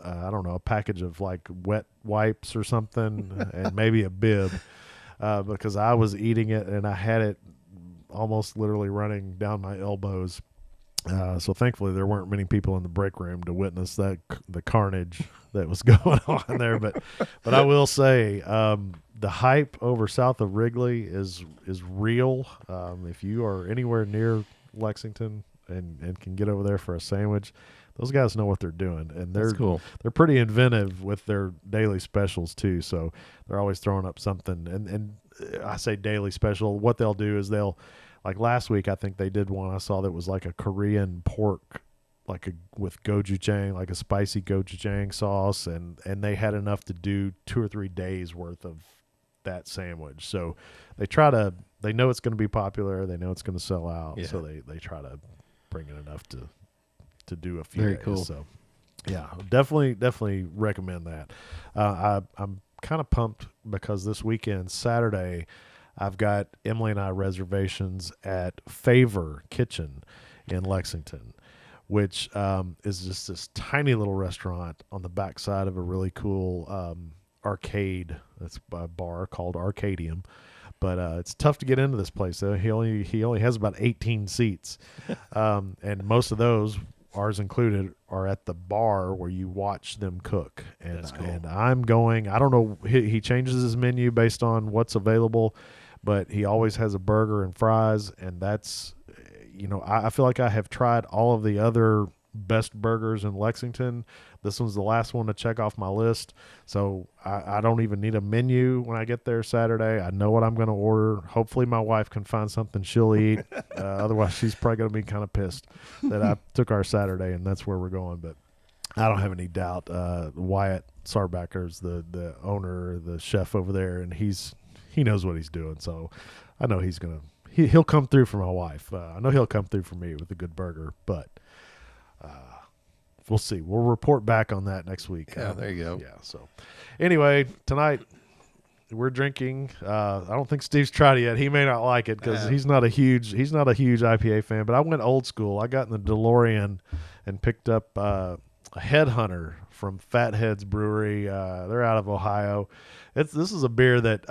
don't know, a package of like wet wipes or something and maybe a bib because I was eating it and I had it almost literally running down my elbows. So thankfully there weren't many people in the break room to witness the carnage that was going on there. But I will say the hype over South of Wrigley is real. If you are anywhere near Lexington and can get over there for a sandwich, those guys know what they're doing, and That's cool. They're pretty inventive with their daily specials too. So they're always throwing up something. And I say daily special. What they'll do is like last week, I think they did one I saw that was like a Korean pork, with gochujang, like a spicy gochujang sauce, and they had enough to do 2 or 3 days worth of that sandwich. So they know it's going to be popular, they know it's going to sell out, so they try to bring in enough to do a few Very days. cool. So yeah, definitely recommend that. I'm kind of pumped because this weekend, Saturday, I've got Emily and I reservations at Favor Kitchen in Lexington, which is just this tiny little restaurant on the backside of a really cool arcade. That's a bar called Arcadium. But it's tough to get into this place. He only has about 18 seats, and most of those, ours included, are at the bar where you watch them cook. And, That's cool. And I'm going. I don't know. He changes his menu based on what's available, but he always has a burger and fries, and that's, I feel like I have tried all of the other best burgers in Lexington. This one's the last one to check off my list, so I don't even need a menu when I get there Saturday. I know what I'm going to order. Hopefully my wife can find something she'll eat. Otherwise, she's probably going to be kind of pissed that I took our Saturday and that's where we're going. But I don't have any doubt. Wyatt Sarbacker's the owner, the chef over there, and he knows what he's doing. So I know he'll come through for my wife. I know he'll come through for me with a good burger, but we'll see. We'll report back on that next week. Yeah, there you go. Yeah. So anyway, tonight we're drinking. I don't think Steve's tried it yet. He may not like it because he's not a huge IPA fan. But I went old school. I got in the DeLorean and picked up a Headhunter from Fatheads Brewery. They're out of Ohio. This is a beer that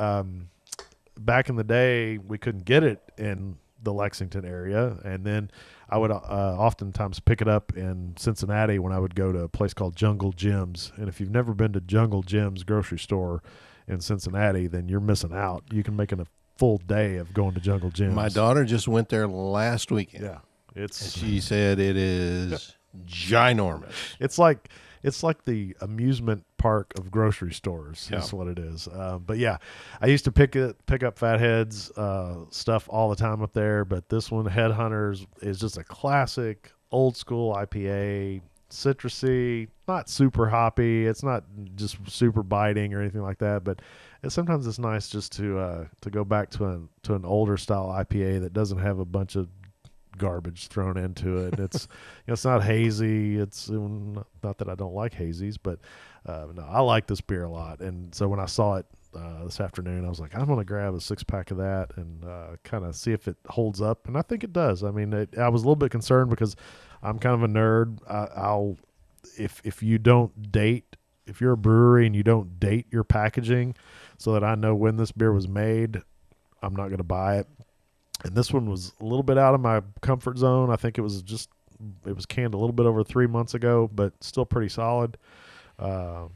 back in the day we couldn't get it in the Lexington area, and then I would oftentimes pick it up in Cincinnati when I would go to a place called Jungle Jim's. And if you've never been to Jungle Jim's grocery store in Cincinnati, then you're missing out. You can make a full day of going to Jungle Jim's. My daughter just went there last weekend. Yeah, And she said it is ginormous. It's like the amusement park of grocery stores. That's what it is. But yeah, I used to pick up Fatheads stuff all the time up there. But this one, Headhunters, is just a classic old school IPA, citrusy, not super hoppy. It's not just super biting or anything like that. But sometimes it's nice just to go back to an older style IPA that doesn't have a bunch of garbage thrown into it. It's it's not hazy. It's not that I don't like hazies, but no, I like this beer a lot. And so when I saw it this afternoon, I was like, I'm going to grab a 6-pack of that and kind of see if it holds up. And I think it does. I mean, I was a little bit concerned because I'm kind of a nerd. If you don't date, if you're a brewery and you don't date your packaging so that I know when this beer was made, I'm not going to buy it. And this one was a little bit out of my comfort zone. I think it was canned a little bit over 3 months ago, but still pretty solid. So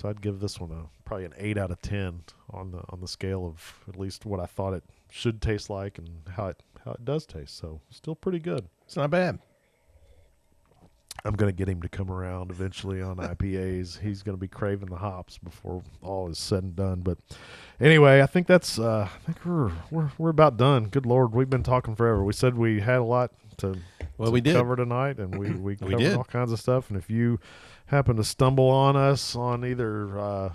I'd give this one probably an 8 out of 10 on the scale of at least what I thought it should taste like and how it does taste. So still pretty good. It's not bad. I'm going to get him to come around eventually on IPAs. He's going to be craving the hops before all is said and done. But anyway, I think that's I think we're about done. Good Lord, we've been talking forever. We said we had a lot to cover tonight, and we covered all kinds of stuff. And if you happen to stumble on us on either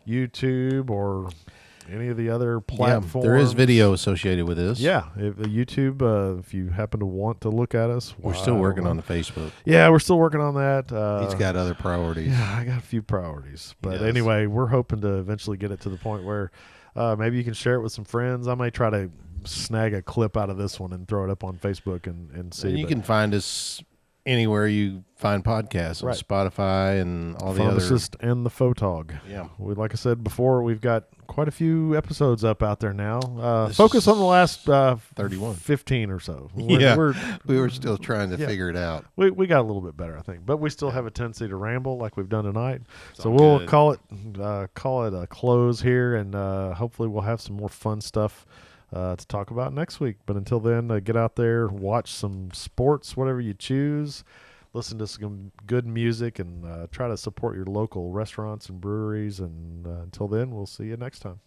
YouTube or any of the other platforms, there is video associated with this. Yeah, YouTube. If you happen to want to look at us, we're still working on the Facebook. Yeah, we're still working on that. He's got other priorities. Yeah, I got a few priorities, but anyway, we're hoping to eventually get it to the point where maybe you can share it with some friends. I may try to snag a clip out of this one and throw it up on Facebook and see. And you can find us anywhere you find podcasts on Spotify and all the other. Pharmacist and the Photog. Yeah, like I said before, we've got quite a few episodes up out there now. Focus on the last 31, 15 or so. We were still trying to figure it out. We got a little bit better, I think, but we still have a tendency to ramble like we've done tonight. So we'll call it a close here, and hopefully we'll have some more fun stuff to talk about next week. But until then, get out there, watch some sports, whatever you choose, listen to some good music, and try to support your local restaurants and breweries. And until then, we'll see you next time.